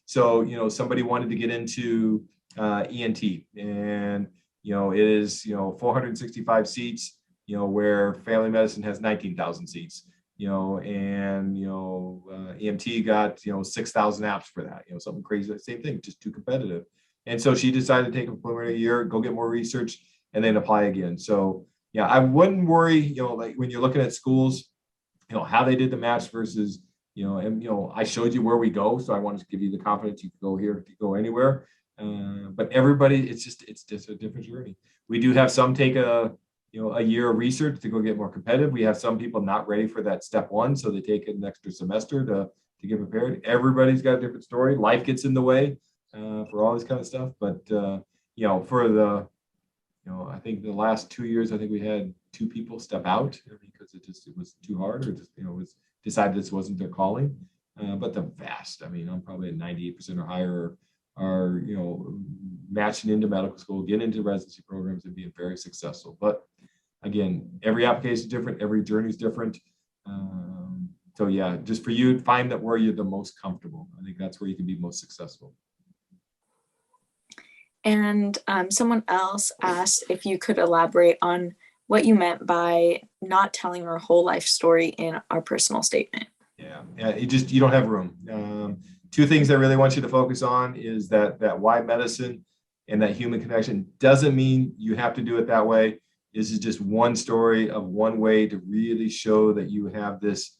So, somebody wanted to get into ENT and, it is, 465 seats, where family medicine has 19,000 seats. EMT got, 6,000 apps for that, something crazy, same thing, just too competitive. And so she decided to take a preliminary year, go get more research, and then apply again. So yeah, I wouldn't worry, like when you're looking at schools, how they did the match versus, I showed you where we go. So I wanted to give you the confidence you can go here, you go anywhere. But everybody, it's just a different journey. We do have some take a year of research to go get more competitive. We have some people not ready for that step 1. So they take an extra semester to get prepared. Everybody's got a different story. Life gets in the way for all this kind of stuff. But, for the, I think the last 2 years, I think we had 2 people step out because it was too hard or just, was decided this wasn't their calling. But the vast, I'm probably at 98% or higher are, matching into medical school, getting into residency programs and being very successful. But again, every application is different, every journey is different. So yeah, just for you, find that where you're the most comfortable. I think that's where you can be most successful. And someone else asked if you could elaborate on what you meant by not telling our whole life story in our personal statement. Yeah, you don't have room. 2 things I really want you to focus on is that why medicine and that human connection. Doesn't mean you have to do it that way. This is just one story of one way to really show that you have this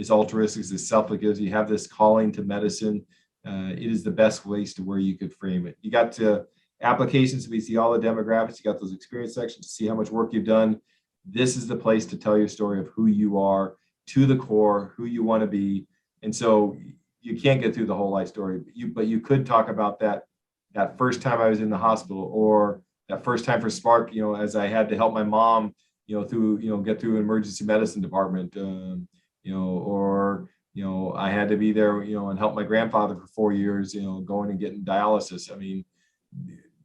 altruistic, this selfless, you have this calling to medicine. It is the best place to where you could frame it. You got to applications, we see all the demographics, you got those experience sections to see how much work you've done. This is the place to tell your story of who you are to the core, who you want to be. And so you can't get through the whole life story, but you could talk about that first time I was in the hospital, or that first time for Spark, as I had to help my mom, through, get through an emergency medicine department, or, I had to be there, and help my grandfather for 4 years, going and getting dialysis.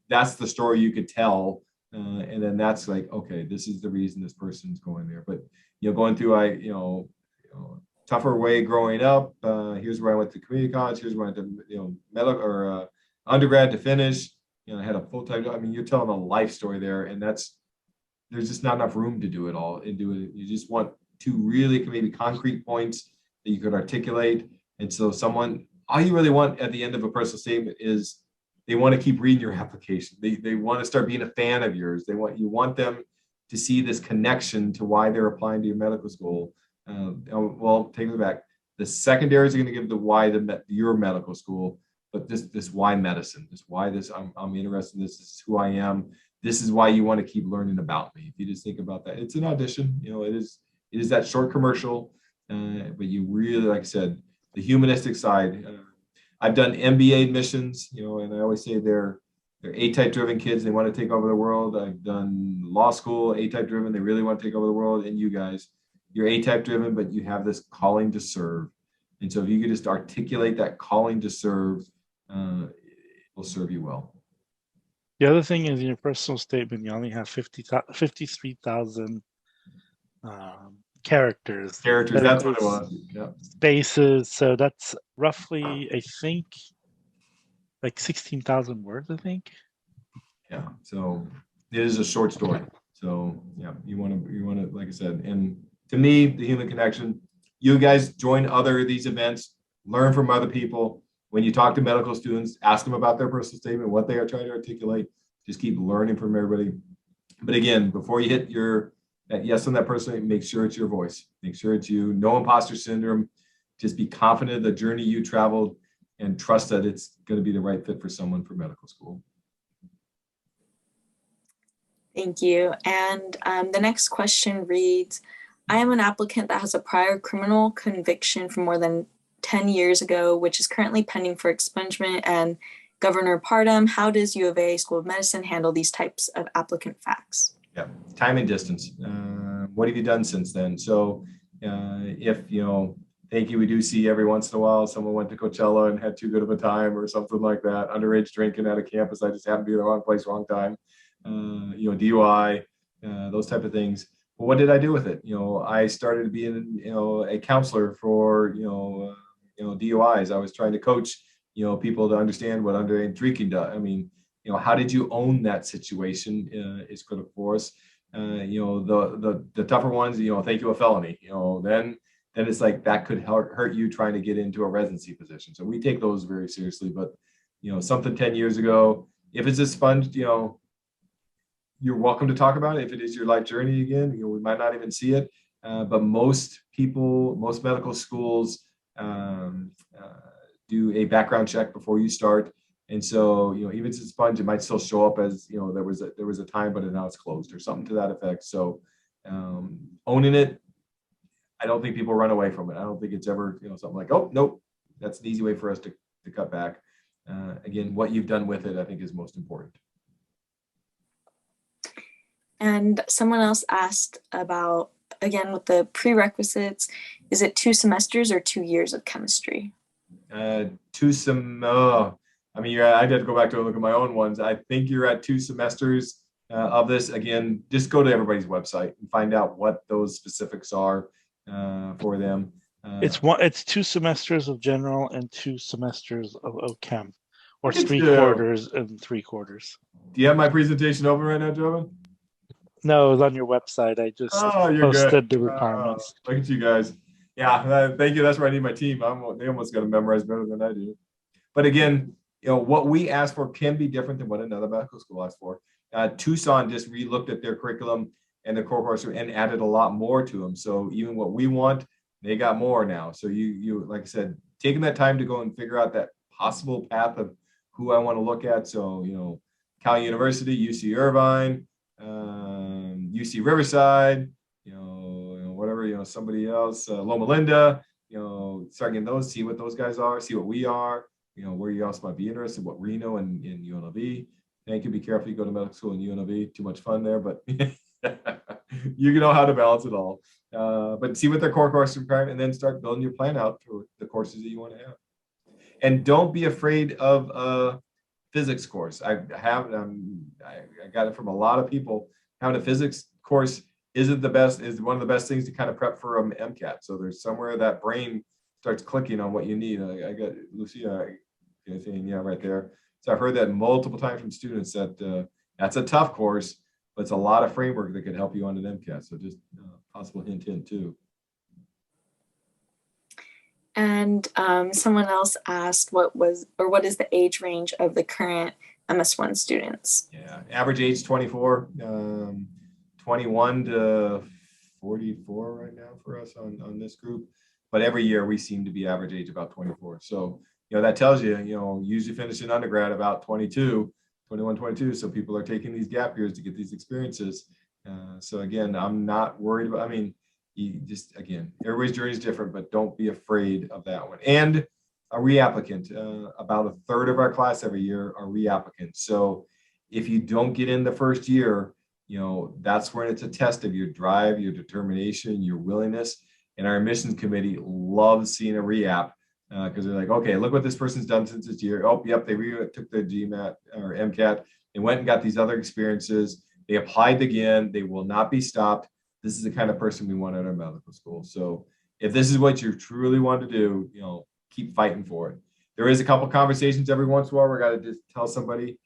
That's the story you could tell. And then that's like, okay, this is the reason this person's going there. But, going through, tougher way growing up. Here's where I went to community college. Here's where I went to, medical or undergrad to finish. I had a full-time job. You're telling a life story there, and there's just not enough room to do it all and do it. You just want 2 really maybe concrete points that you could articulate. And so all you really want at the end of a personal statement is they want to keep reading your application. They want to start being a fan of yours. You want them to see this connection to why they're applying to your medical school. Well, take it back. The secondaries are going to give the why your medical school, but this why medicine, this why this I'm interested in this is who I am. This is why you want to keep learning about me. If you just think about that, it's an audition. It is that short commercial, but you really, like I said, the humanistic side. I've done MBA admissions, and I always say they're They're A-type driven kids. They want to take over the world. I've done law school, A-type driven. They really want to take over the world. And you guys, you're A-type driven, but you have this calling to serve. And so if you could just articulate that calling to serve, it will serve you well. The other thing is in your personal statement, you only have 53,000 characters. Characters, that's what it was. Yep. Spaces. So that's roughly, I think, like 16,000 words, I think. Yeah. So it is a short story. So yeah, you want to, like I said, and to me, the human connection, you guys join these events, learn from other people. When you talk to medical students, ask them about their personal statement, what they are trying to articulate. Just keep learning from everybody. But again, before you hit that yes on that person, make sure it's your voice. Make sure it's you. No imposter syndrome. Just be confident of the journey you traveled and trust that it's going to be the right fit for someone for medical school. Thank you. And the next question reads, I am an applicant that has a prior criminal conviction from more than 10 years ago, which is currently pending for expungement and Governor Pardon. How does UofA School of Medicine handle these types of applicant facts? Yeah, time and distance. What have you done since then? So if, thank you, we do see every once in a while someone went to Coachella and had too good of a time or something like that, underage drinking at a campus. I just happened to be in the wrong place, wrong time. DUI, those type of things. But what did I do with it? I started to be a counselor for, DUIs. I was trying to coach, people to understand what underage drinking does. I mean, how did you own that situation is critical for us. The tougher ones, thank you, a felony, then it's like that could hurt you trying to get into a residency position. So we take those very seriously, but, something 10 years ago, if it's expunged, you're welcome to talk about it. If it is your life journey again, we might not even see it. But most medical schools do a background check before you start. And so, even if it's expunged, it might still show up as, there was a time, but now it's closed or something to that effect. So owning it, I don't think people run away from it. I don't think it's ever, something like, oh, nope, that's an easy way for us to cut back. Again, what you've done with it, I think is most important. And someone else asked about, again, with the prerequisites, is it 2 semesters or 2 years of chemistry? I'd have to go back to look at my own ones. I think you're at 2 semesters of this. Again, just go to everybody's website and find out what those specifics are for them. It's 2 semesters of general and 2 semesters of OChem, or 3 quarters and 3 quarters. Do you have my presentation open right now, Jovan? No, it's on your website. I just posted the requirements. Look at you guys. Yeah, thank you. That's where I need my team. They almost got to memorize better than I do. But again, what we ask for can be different than what another medical school asks for. Tucson just re-looked at their curriculum and the core course and added a lot more to them. So even what we want, they got more now. So you like I said, taking that time to go and figure out that possible path of who I want to look at. So, Cal University, UC Irvine, UC Riverside, whatever, somebody else, Loma Linda, start getting those, see what those guys are, see what we are, where you also might be interested, what Reno and UNLV. Thank you. Be careful. You go to medical school in UNLV. Too much fun there, but you know how to balance it all. But see what their core courses require, and then start building your plan out for the courses that you want to have. And don't be afraid of a physics course. I got it from a lot of people. Having a physics course is one of the best things to kind of prep for an Mcat. So there's somewhere that brain starts clicking on what you need. I got Lucia saying, yeah, right there. So I've heard that multiple times from students that that's a tough course, but it's a lot of framework that could help you on an MCAT. So just possible hint too. And someone else asked what is the age range of the current MS1 students? Yeah, average age 24, 21 to 44 right now for us on this group. But every year we seem to be average age about 24. So, that tells you, usually finishing undergrad about 21, 22. So people are taking these gap years to get these experiences. So again, I'm not worried about, everybody's journey is different, but don't be afraid of that one. And a reapplicant. About a third of our class every year are reapplicants. So if you don't get in the first year, that's when it's a test of your drive, your determination, your willingness. And our admissions committee loves seeing a reapp because they're like, okay, look what this person's done since this year. Oh, yep, they took the GMAT or MCAT. They went and got these other experiences. They applied again. They will not be stopped. This is the kind of person we want at our medical school. So if this is what you truly want to do, keep fighting for it. There is a couple conversations every once in a while where I got to just tell somebody,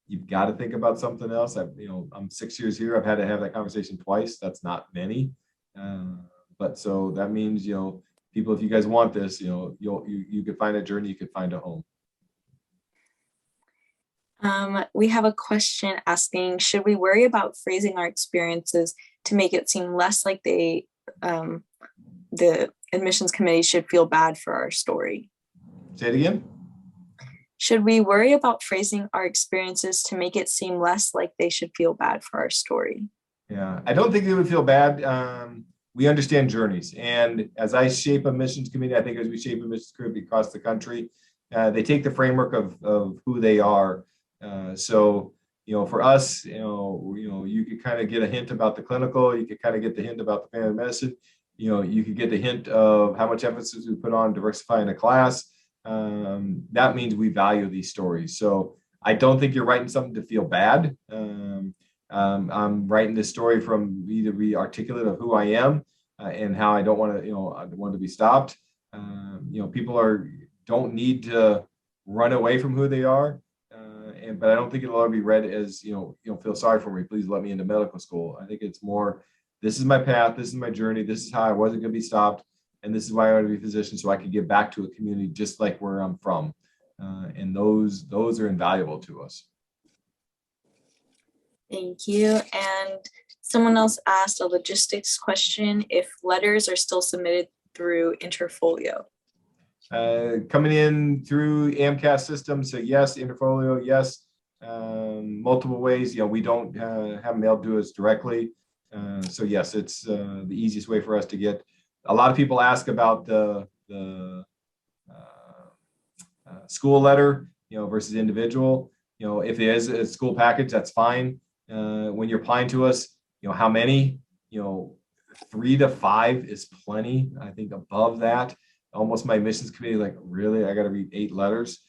you've got to think about something else. I'm 6 years here. I've had to have that conversation twice. That's not many. But so that means, people, if you guys want this, you could find a journey, you could find a home. We have a question asking, should we worry about phrasing our experiences to make it seem less like the admissions committee should feel bad for our story? Say it again. Should we worry about phrasing our experiences to make it seem less like they should feel bad for our story? Yeah, I don't think they would feel bad. We understand journeys. And as I shape a missions committee, I think as we shape a missions committee across the country, they take the framework of who they are. So, for us, you could kind of get a hint about the clinical, you could kind of get the hint about the family medicine, you could get the hint of how much emphasis we put on diversifying a class. That means we value these stories. So I don't think you're writing something to feel bad. I'm writing this story from me to be articulate of who I am and how I don't want to, I want to be stopped. People don't need to run away from who they are. But I don't think it'll ever be read as, feel sorry for me, please let me into medical school. I think it's more, this is my path, this is my journey, this is how I wasn't going to be stopped, and this is why I want to be a physician, so I could give back to a community just like where I'm from. And those are invaluable to us. Thank you. And someone else asked a logistics question, if letters are still submitted through Interfolio. Coming in through Amcast system, so yes, Interfolio, yes. Multiple ways, we don't have mailed to us directly. So yes, it's the easiest way for us to get. A lot of people ask about the school letter, versus individual. If it is a school package, that's fine. When you're applying to us, how many? 3 to 5 is plenty. I think above that, almost my admissions committee, like, really, I got to read 8 letters.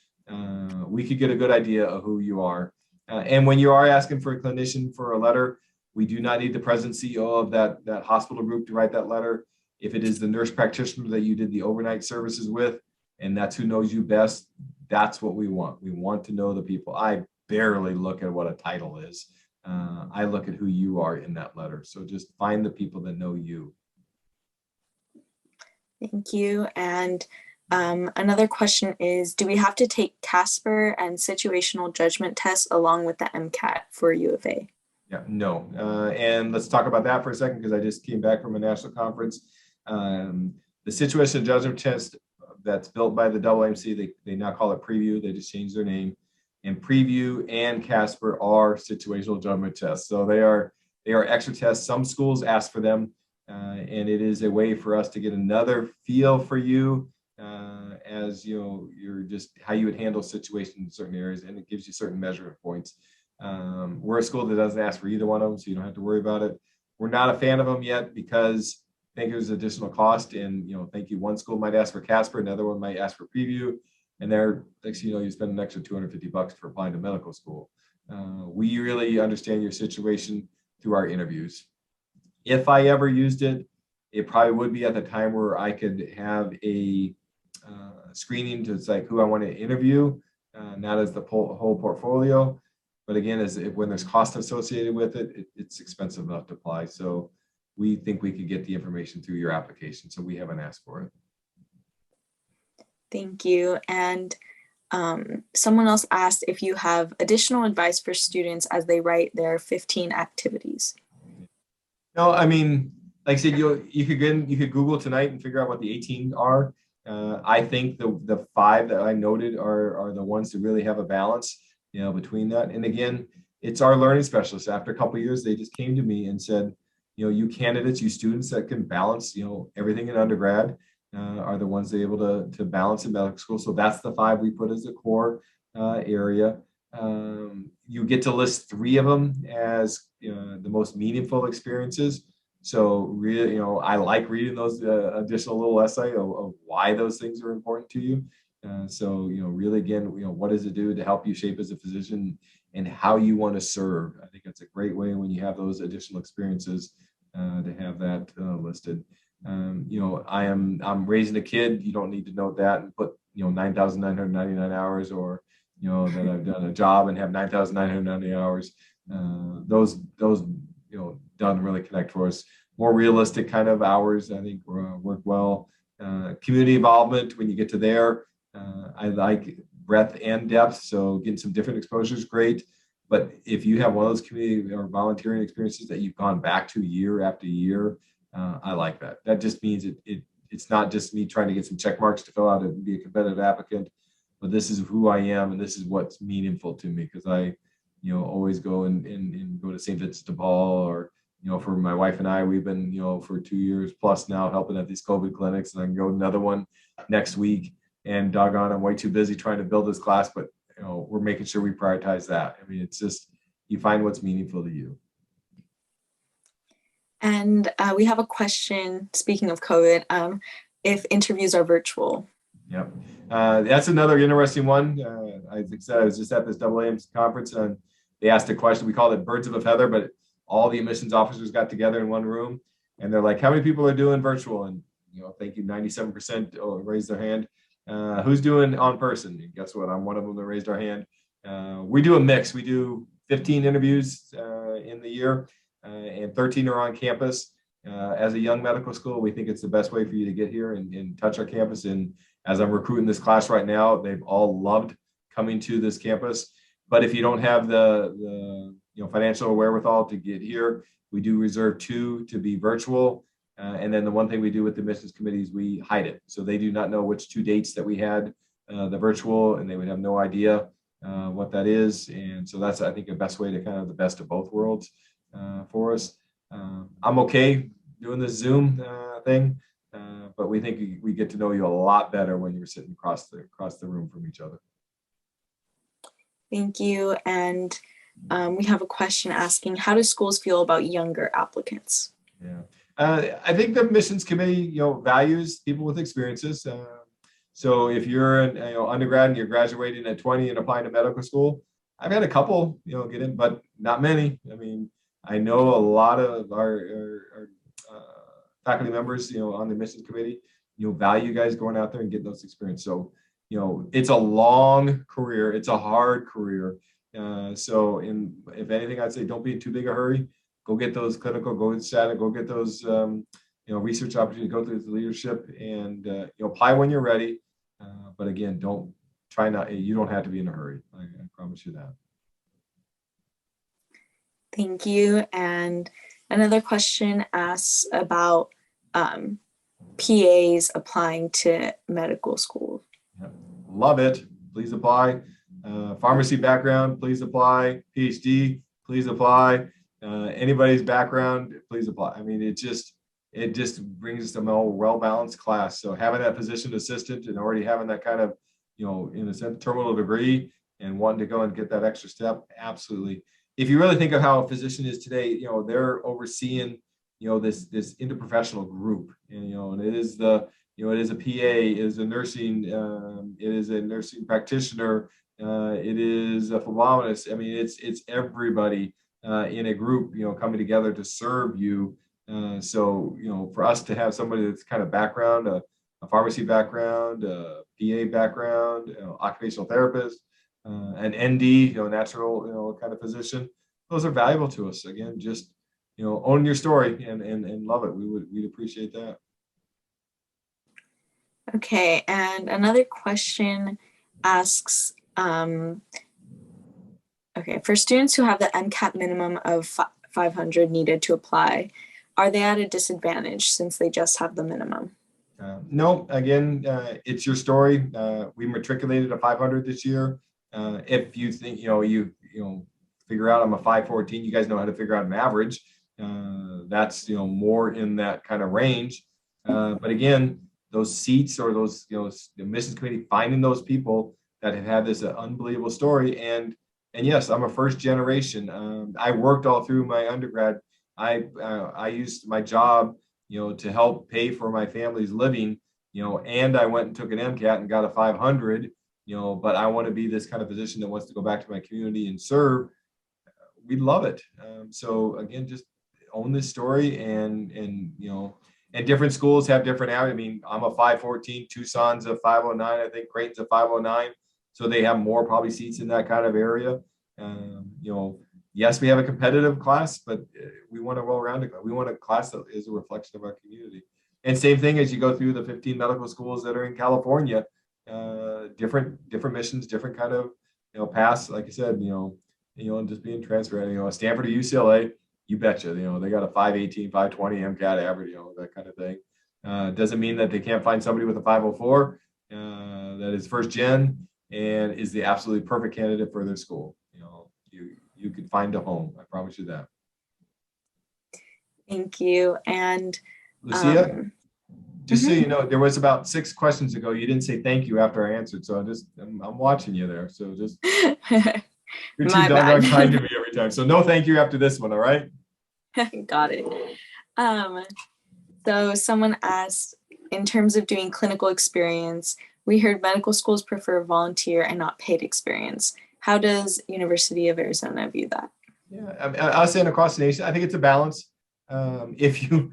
We could get a good idea of who you are. And when you are asking for a clinician for a letter, we do not need the president CEO of that hospital group to write that letter. If it is the nurse practitioner that you did the overnight services with, and that's who knows you best, that's what we want. We want to know the people. I barely look at what a title is. I look at who you are in that letter. So just find the people that know you. Thank you. And another question is, do we have to take Casper and situational judgment tests along with the Mcat for UofA? Yeah, no. And let's talk about that for a second, because I just came back from a national conference. The situational judgment test that's built by the AAMC, they now call it Preview. They just changed their name. And Preview and Casper are situational judgment tests. So they are extra tests. Some schools ask for them. And it is a way for us to get another feel for you as you're just how you would handle situations in certain areas, and it gives you certain measurement points. We're a school that doesn't ask for either one of them, so you don't have to worry about it. We're not a fan of them yet because I think there's additional cost, and thank you. One school might ask for Casper, another one might ask for Preview, and they're next you spend an extra $250 for applying to medical school. We really understand your situation through our interviews. If I ever used it, it probably would be at the time where I could have a screening to like who I want to interview, not as the whole portfolio. But again, when there's cost associated with it, it's expensive enough to apply. So we think we could get the information through your application. So we haven't asked for it. Thank you. And someone else asked if you have additional advice for students as they write their 15 activities. No, I mean, like I said, you could Google tonight and figure out what the 18 are. I think the 5 that I noted are the ones that really have a balance, between that. And again, it's our learning specialists. After a couple of years, they just came to me and said, you candidates, you students that can balance, everything in undergrad, are the ones that are able to balance in medical school. So that's the 5 we put as the core area. You get to list 3 of them as the most meaningful experiences. So really, I like reading those additional little essay of why those things are important to you. So, really, again, what does it do to help you shape as a physician and how you want to serve? I think it's a great way when you have those additional experiences to have that listed. I'm raising a kid. You don't need to note that and put, 9,999 hours, or, that I've done a job and have 9,990 hours. Those doesn't really connect for us. More realistic kind of hours, I think, work well. Community involvement, when you get to there, I like breadth and depth. So getting some different exposure is great. But if you have one of those community or volunteering experiences that you've gone back to year after year, I like that. That just means it's not just me trying to get some check marks to fill out and be a competitive applicant, but this is who I am and this is what's meaningful to me, because I, always go and go to St. Vincent de Paul, or, for my wife and I, we've been, for 2 years plus now helping at these COVID clinics, and I can go to another one next week. And doggone, I'm way too busy trying to build this class, but we're making sure we prioritize that. I mean, it's just, you find what's meaningful to you. And we have a question, speaking of COVID, if interviews are virtual. Yep. That's another interesting one. I said I was just at this AAMS conference, and they asked a question. We called it birds of a feather, but all the admissions officers got together in one room, and they're like, how many people are doing virtual? And, thank you, 97% raised their hand. Who's doing on person? And guess what? I'm one of them that raised our hand. We do a mix. We do 15 interviews in the year, and 13 are on campus. As a young medical school, we think it's the best way for you to get here and touch our campus. And as I'm recruiting this class right now, they've all loved coming to this campus. But if you don't have the financial wherewithal to get here, we do reserve 2 to be virtual. And then the one thing we do with the admissions committees, we hide it. So they do not know which 2 dates that we had the virtual, and they would have no idea what that is. And so that's, I think, the best way to kind of the best of both worlds for us. I'm okay doing this Zoom thing, but we think we get to know you a lot better when you're sitting across the room from each other. Thank you. And we have a question asking, how do schools feel about younger applicants? Yeah. I think the admissions committee, values people with experiences. So if you're an undergrad and you're graduating at 20 and applying to medical school, I've had a couple, get in, but not many. I mean, I know a lot of our faculty members, on the admissions committee, value guys going out there and getting those experience. So, it's a long career. It's a hard career. So if anything, I'd say don't be in too big a hurry. Go get those clinical, go get static, go get those, research opportunities, go through the leadership, and, apply when you're ready. But again, you don't have to be in a hurry. I promise you that. Thank you. And another question asks about PAs applying to medical school. Yep. Love it. Please apply. Pharmacy background, please apply. PhD, please apply. Anybody's background, please apply. I mean, it just brings them a well-balanced class. So having that physician assistant and already having that kind of, in a sense, terminal degree and wanting to go and get that extra step, absolutely. If you really think of how a physician is today, they're overseeing, this interprofessional group, and it is it is a PA, it is a nursing, it is a nursing practitioner, it is a phlebotomist. I mean, it's everybody in a group, coming together to serve you. So, for us to have somebody that's kind of background, a pharmacy background, a PA background, occupational therapist, an ND, natural, kind of physician, those are valuable to us. Again, just, own your story and love it. We'd appreciate that. Okay, and another question asks, okay, for students who have the Mcat minimum of 500 needed to apply, are they at a disadvantage since they just have the minimum? No, again, it's your story. We matriculated a 500 this year. If you think, you figure out I'm a 514, you guys know how to figure out an average. That's, more in that kind of range. But again, those seats or those, the admissions committee finding those people that have had this unbelievable story. And yes, I'm a first generation. I worked all through my undergrad. I used my job, to help pay for my family's living, and I went and took an Mcat and got a 500, but I want to be this kind of physician that wants to go back to my community and serve. We love it. So again, just own this story, and different schools have different hours. I mean, I'm a 514, Tucson's a 509, I think Creighton's a 509. So they have more probably seats in that kind of area. Yes, we have a competitive class, but we want a well-rounded class. We want a class that is a reflection of our community. And same thing as you go through the 15 medical schools that are in California, different missions, different kind of, paths, like I said, and just being transparent, Stanford or UCLA, you betcha, they got a 518, 520 MCAT average, that kind of thing. Doesn't mean that they can't find somebody with a 504 that is first gen and is the absolutely perfect candidate for their school. You could find a home. I promise you that. Thank you. And Lucia, just so you know, there was about 6 questions ago. You didn't say thank you after I answered. So I'm watching you there. So just, you're too doggone kind to me every time. So no thank you after this one. All right. Got it. So someone asked, in terms of doing clinical experience, we heard medical schools prefer volunteer and not paid experience. How does University of Arizona view that? Yeah, I was saying across the nation, I think it's a balance. If you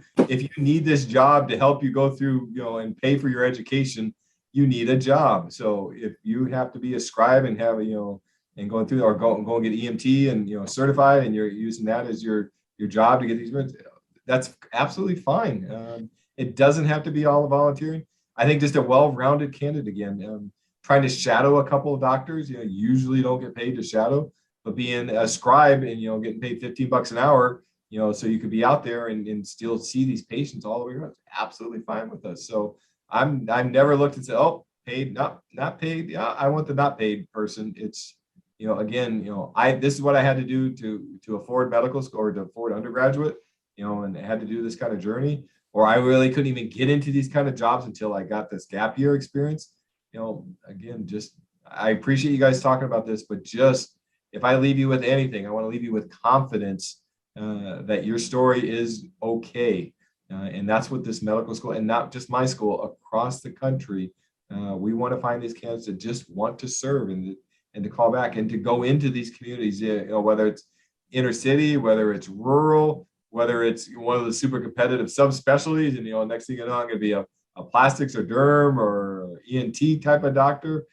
need this job to help you go through, and pay for your education, you need a job. So if you have to be a scribe and have and going through, or go and get EMT and certified, and you're using that as your job to get these, that's absolutely fine. It doesn't have to be all volunteering. I think just a well-rounded candidate again. Trying to shadow a couple of doctors, usually don't get paid to shadow, but being a scribe and, getting paid $15 an hour, so you could be out there and still see these patients all the way around. It's absolutely fine with us. So I've never looked and said, oh, paid, not paid. Yeah, I want the not paid person. It's, again, this is what I had to do to afford medical school or to afford undergraduate, and I had to do this kind of journey, or I really couldn't even get into these kind of jobs until I got this gap year experience. Again, I appreciate you guys talking about this, but just if I leave you with anything, I want to leave you with confidence that your story is okay. And that's what this medical school, and not just my school, across the country, we want to find these candidates that just want to serve and to call back and to go into these communities, whether it's inner city, whether it's rural, whether it's one of the super competitive subspecialties, and next thing you know, I'm going to be a plastics or derm or ENT type of doctor.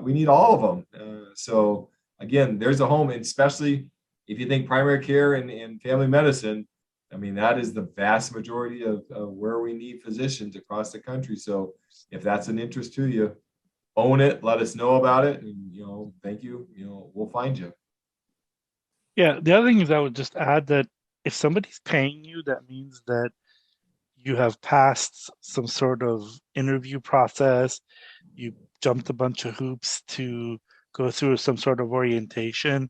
We need all of them. So again, there's a home, and especially if you think primary care and family medicine, I mean, that is the vast majority of where we need physicians across the country. So if that's an interest to you, own it, let us know about it, and, thank you. We'll find you. Yeah. The other thing is I would just add that if somebody's paying you, that means that you have passed some sort of interview process, you jumped a bunch of hoops to go through some sort of orientation,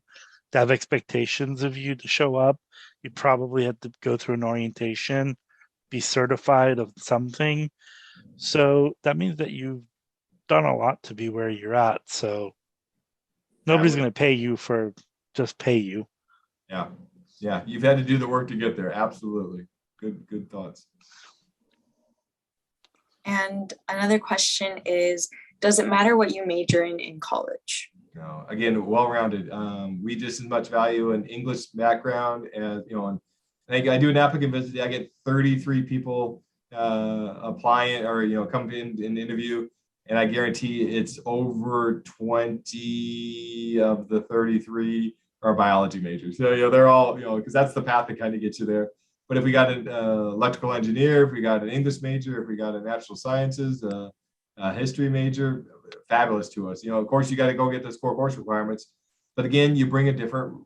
to have expectations of you to show up. You probably had to go through an orientation, be certified of something. So that means that you've done a lot to be where you're at. So nobody's going to pay you for just pay you. Yeah. Yeah. You've had to do the work to get there. Absolutely. Good thoughts. And another question is, does it matter what you major in college? No, again, well-rounded. We just as much value an English background as, and I do an applicant visit. I get 33 people applying or, come in and interview. And I guarantee it's over 20 of the 33 are biology majors. So, they're all, because that's the path that kind of gets you there. But if we got an electrical engineer, if we got an English major, if we got a natural sciences, a history major, fabulous to us. Of course, you got to go get those core course requirements. But again, you bring a different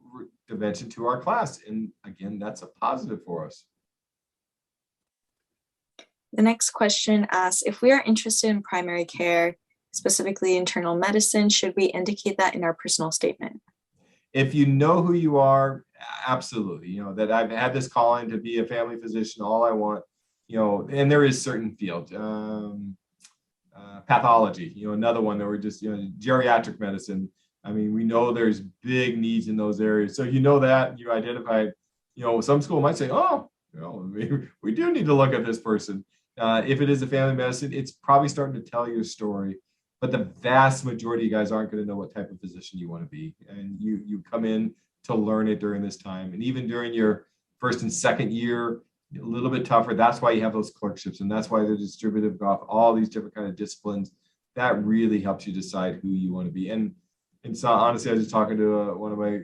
dimension to our class. And again, that's a positive for us. The next question asks, if we are interested in primary care, specifically internal medicine, should we indicate that in our personal statement? If you know who you are, absolutely. That I've had this calling to be a family physician, all I want, and there is certain field. pathology, another one that we're just, geriatric medicine. I mean, we know there's big needs in those areas. So that you identified, some school might say, oh, we do need to look at this person. If it is a family medicine, it's probably starting to tell your story. But the vast majority of you guys aren't going to know what type of physician you want to be. And you come in to learn it during this time. And even during your first and second year, a little bit tougher. That's why you have those clerkships, and that's why they're distributed off all these different kind of disciplines. That really helps you decide who you want to be. And so honestly, I was just talking to one of my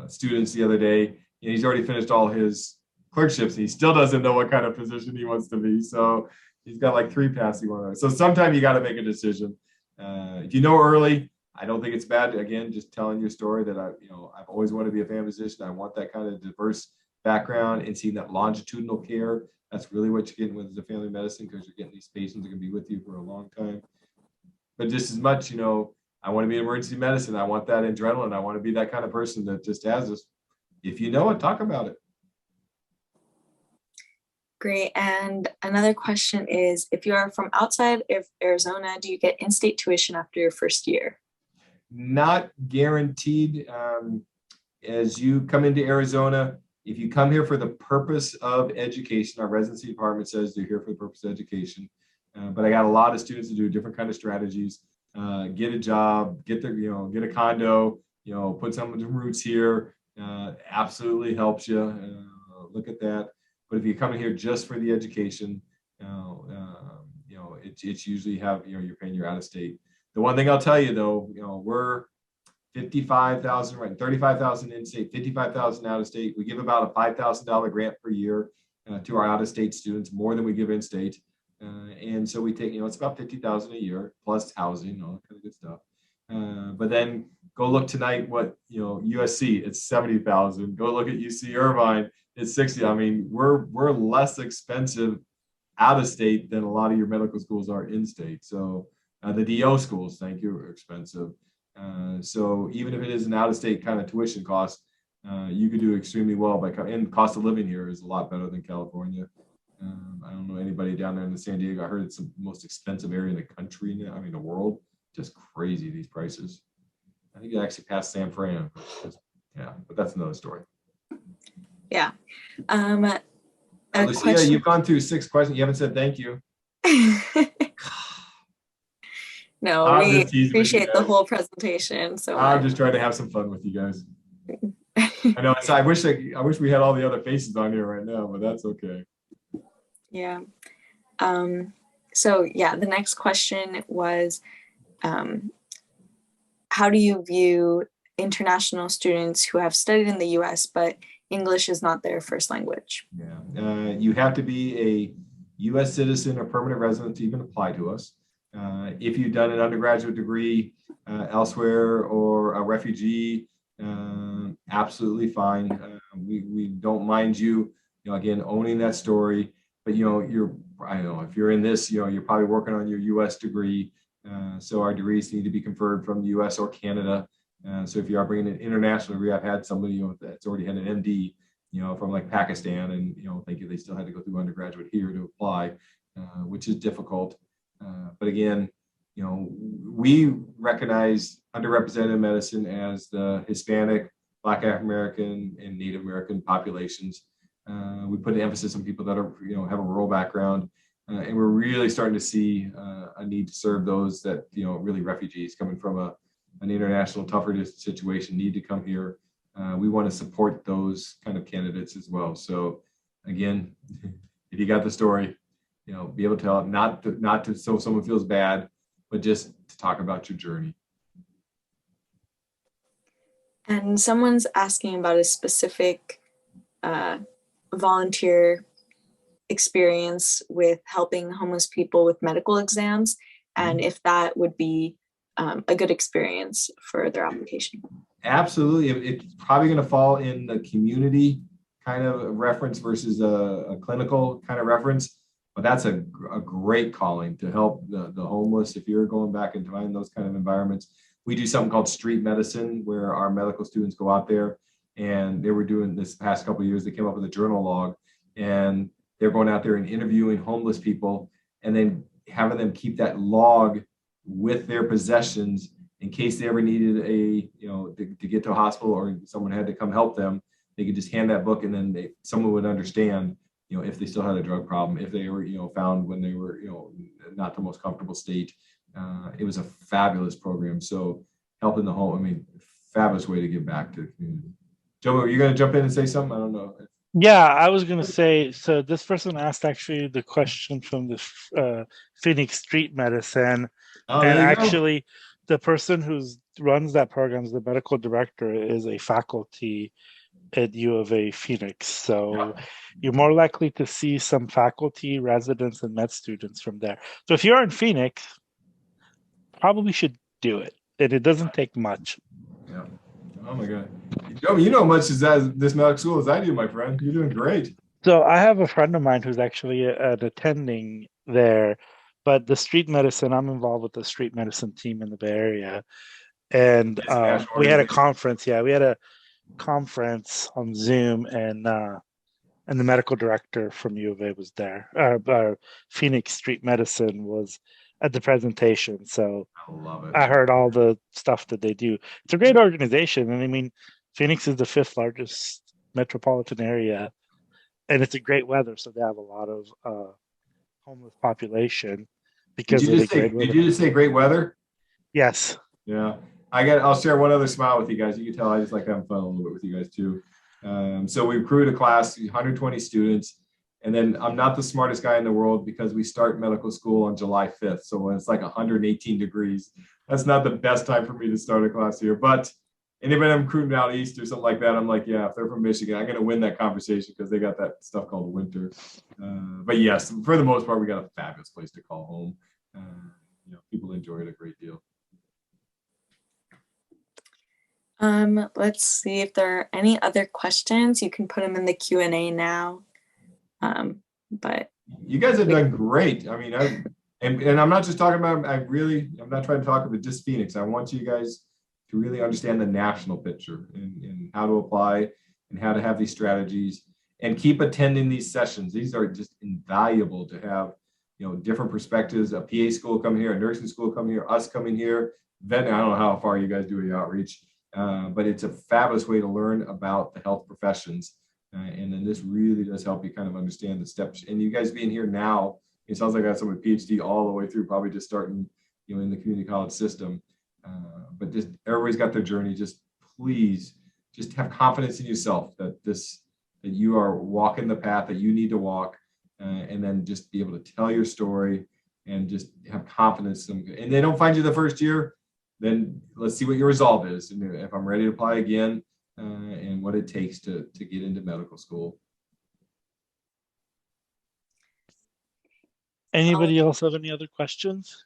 students the other day. He's already finished all his clerkships, and he still doesn't know what kind of physician he wants to be. So he's got like 3 paths he wants. So sometimes you got to make a decision. If you know early, I don't think it's bad. Again, just telling your story that I've always wanted to be a family physician. I want that kind of diverse background and seeing that longitudinal care. That's really what you're getting with the family medicine, because you're getting these patients that can be with you for a long time. But just as much, I want to be in emergency medicine. I want that adrenaline. I want to be that kind of person that just has this. If you know it, talk about it. Great. And another question is, if you are from outside of Arizona, do you get in-state tuition after your first year? Not guaranteed. As you come into Arizona, if you come here for the purpose of education, our residency department says they're here for the purpose of education. But I got a lot of students that do different kind of strategies. Get a job, get a condo, put some of the roots here. Absolutely helps you. Look at that. But if you come in here just for the education, it's usually you're paying your out of state. The one thing I'll tell you though, we're 55,000, right? 35,000 in state, 55,000 out of state. We give about a $5,000 grant per year to our out of state students, more than we give in state. And so we take, it's about 50,000 a year plus housing, all that kind of good stuff. But then go look tonight what, USC, it's 70,000. Go look at UC Irvine, it's 60. I mean, we're less expensive out of state than a lot of your medical schools are in state. So the DO schools, thank you, are expensive. So even if it is an out-of-state kind of tuition cost, you could do extremely well and cost of living here is a lot better than California. I don't know anybody down there in San Diego. I heard it's the most expensive area in the country now. I mean, the world. Just crazy, these prices. I think it actually passed San Fran. Yeah, but that's another story. Yeah. Lucia, you've gone through 6 questions. You haven't said thank you. No, we appreciate the whole presentation. So I'm just trying to have some fun with you guys. I know. I wish we had all the other faces on here right now, but that's okay. Yeah. So yeah, the next question was, how do you view international students who have studied in the U.S. but English is not their first language? Yeah, you have to be a U.S. citizen or permanent resident to even apply to us. If you've done an undergraduate degree elsewhere or a refugee, absolutely fine. We don't mind you, again, owning that story. But I don't know, if you're in this, you're probably working on your U.S. degree. So our degrees need to be conferred from the U.S. or Canada. So if you are bringing an international degree, I've had somebody that's already had an MD, from like Pakistan, and thank you, they still had to go through undergraduate here to apply, which is difficult. But again, we recognize underrepresented medicine as the Hispanic, Black African American, and Native American populations. We put an emphasis on people that are, have a rural background, and we're really starting to see a need to serve those that, really refugees coming from an international tougher situation need to come here. We want to support those kind of candidates as well. So again, if you got the story, be able to tell it, not to so someone feels bad, but just to talk about your journey. And someone's asking about a specific volunteer experience with helping homeless people with medical exams, and if that would be a good experience for their application. Absolutely. It's probably going to fall in the community kind of reference versus a clinical kind of reference. But that's a great calling to help the homeless. If you're going back and finding those kind of environments, we do something called street medicine, where our medical students go out there, and they were doing this past couple of years. They came up with a journal log, and they're going out there and interviewing homeless people, and then having them keep that log with their possessions in case they ever needed to get to a hospital or someone had to come help them. They could just hand that book, and then someone would understand, if they still had a drug problem, if they were, found when they were, not the most comfortable state. It was a fabulous program. So helping the home, I mean, fabulous way to give back to the community. Joe, are you going to jump in and say something? I don't know. Yeah, I was going to say, so this person asked actually the question from the Phoenix Street Medicine. Oh, and there you go. actually, the person who runs that program, the medical director, is a faculty at UofA Phoenix. So you're more likely to see some faculty, residents, and med students from there. So if you're in Phoenix, probably should do it. And it doesn't take much. Yeah. Oh my God. Joe, you know as much as this medical school as I do, my friend. You're doing great. So I have a friend of mine who's actually attending there, but the street medicine, I'm involved with the street medicine team in the Bay Area. And we had a conference. Yeah, we had a conference on Zoom, and the medical director from U of A was there. Phoenix Street Medicine was at the presentation. So I love it. I heard all the stuff that they do. It's a great organization. And I mean, Phoenix is the 5th largest metropolitan area, and it's a great weather. So they have a lot of homeless population because Did you just say great weather? Yes. Yeah. I'll share one other smile with you guys. You can tell I just like having fun a little bit with you guys too. So we recruited a class, 120 students. And then I'm not the smartest guy in the world because we start medical school on July 5th. So when it's like 118 degrees, that's not the best time for me to start a class here. But anybody I'm recruiting out east or something like that, I'm like, yeah, if they're from Michigan, I'm going to win that conversation because they got that stuff called winter. But yes, for the most part, we got a fabulous place to call home. People enjoy it a great deal. Let's see if there are any other questions. You can put them in the Q&A now. But you guys have done great. I mean, and I'm not just talking about, I'm not trying to talk about just Phoenix. I want you guys to really understand the national picture and how to apply and how to have these strategies and keep attending these sessions. These are just invaluable to have, different perspectives, a PA school come here, a nursing school come here, us coming here, I don't know how far you guys do your outreach, but it's a fabulous way to learn about the health professions. And then this really does help you kind of understand the steps. And you guys being here now, it sounds like I got someone with PhD all the way through, probably just starting, in the community college system. But just everybody's got their journey. Just please, just have confidence in yourself that you are walking the path that you need to walk, and then just be able to tell your story and just have confidence. And they don't find you the first year, then let's see what your resolve is. And if I'm ready to apply again, and what it takes to get into medical school. Anybody else have any other questions?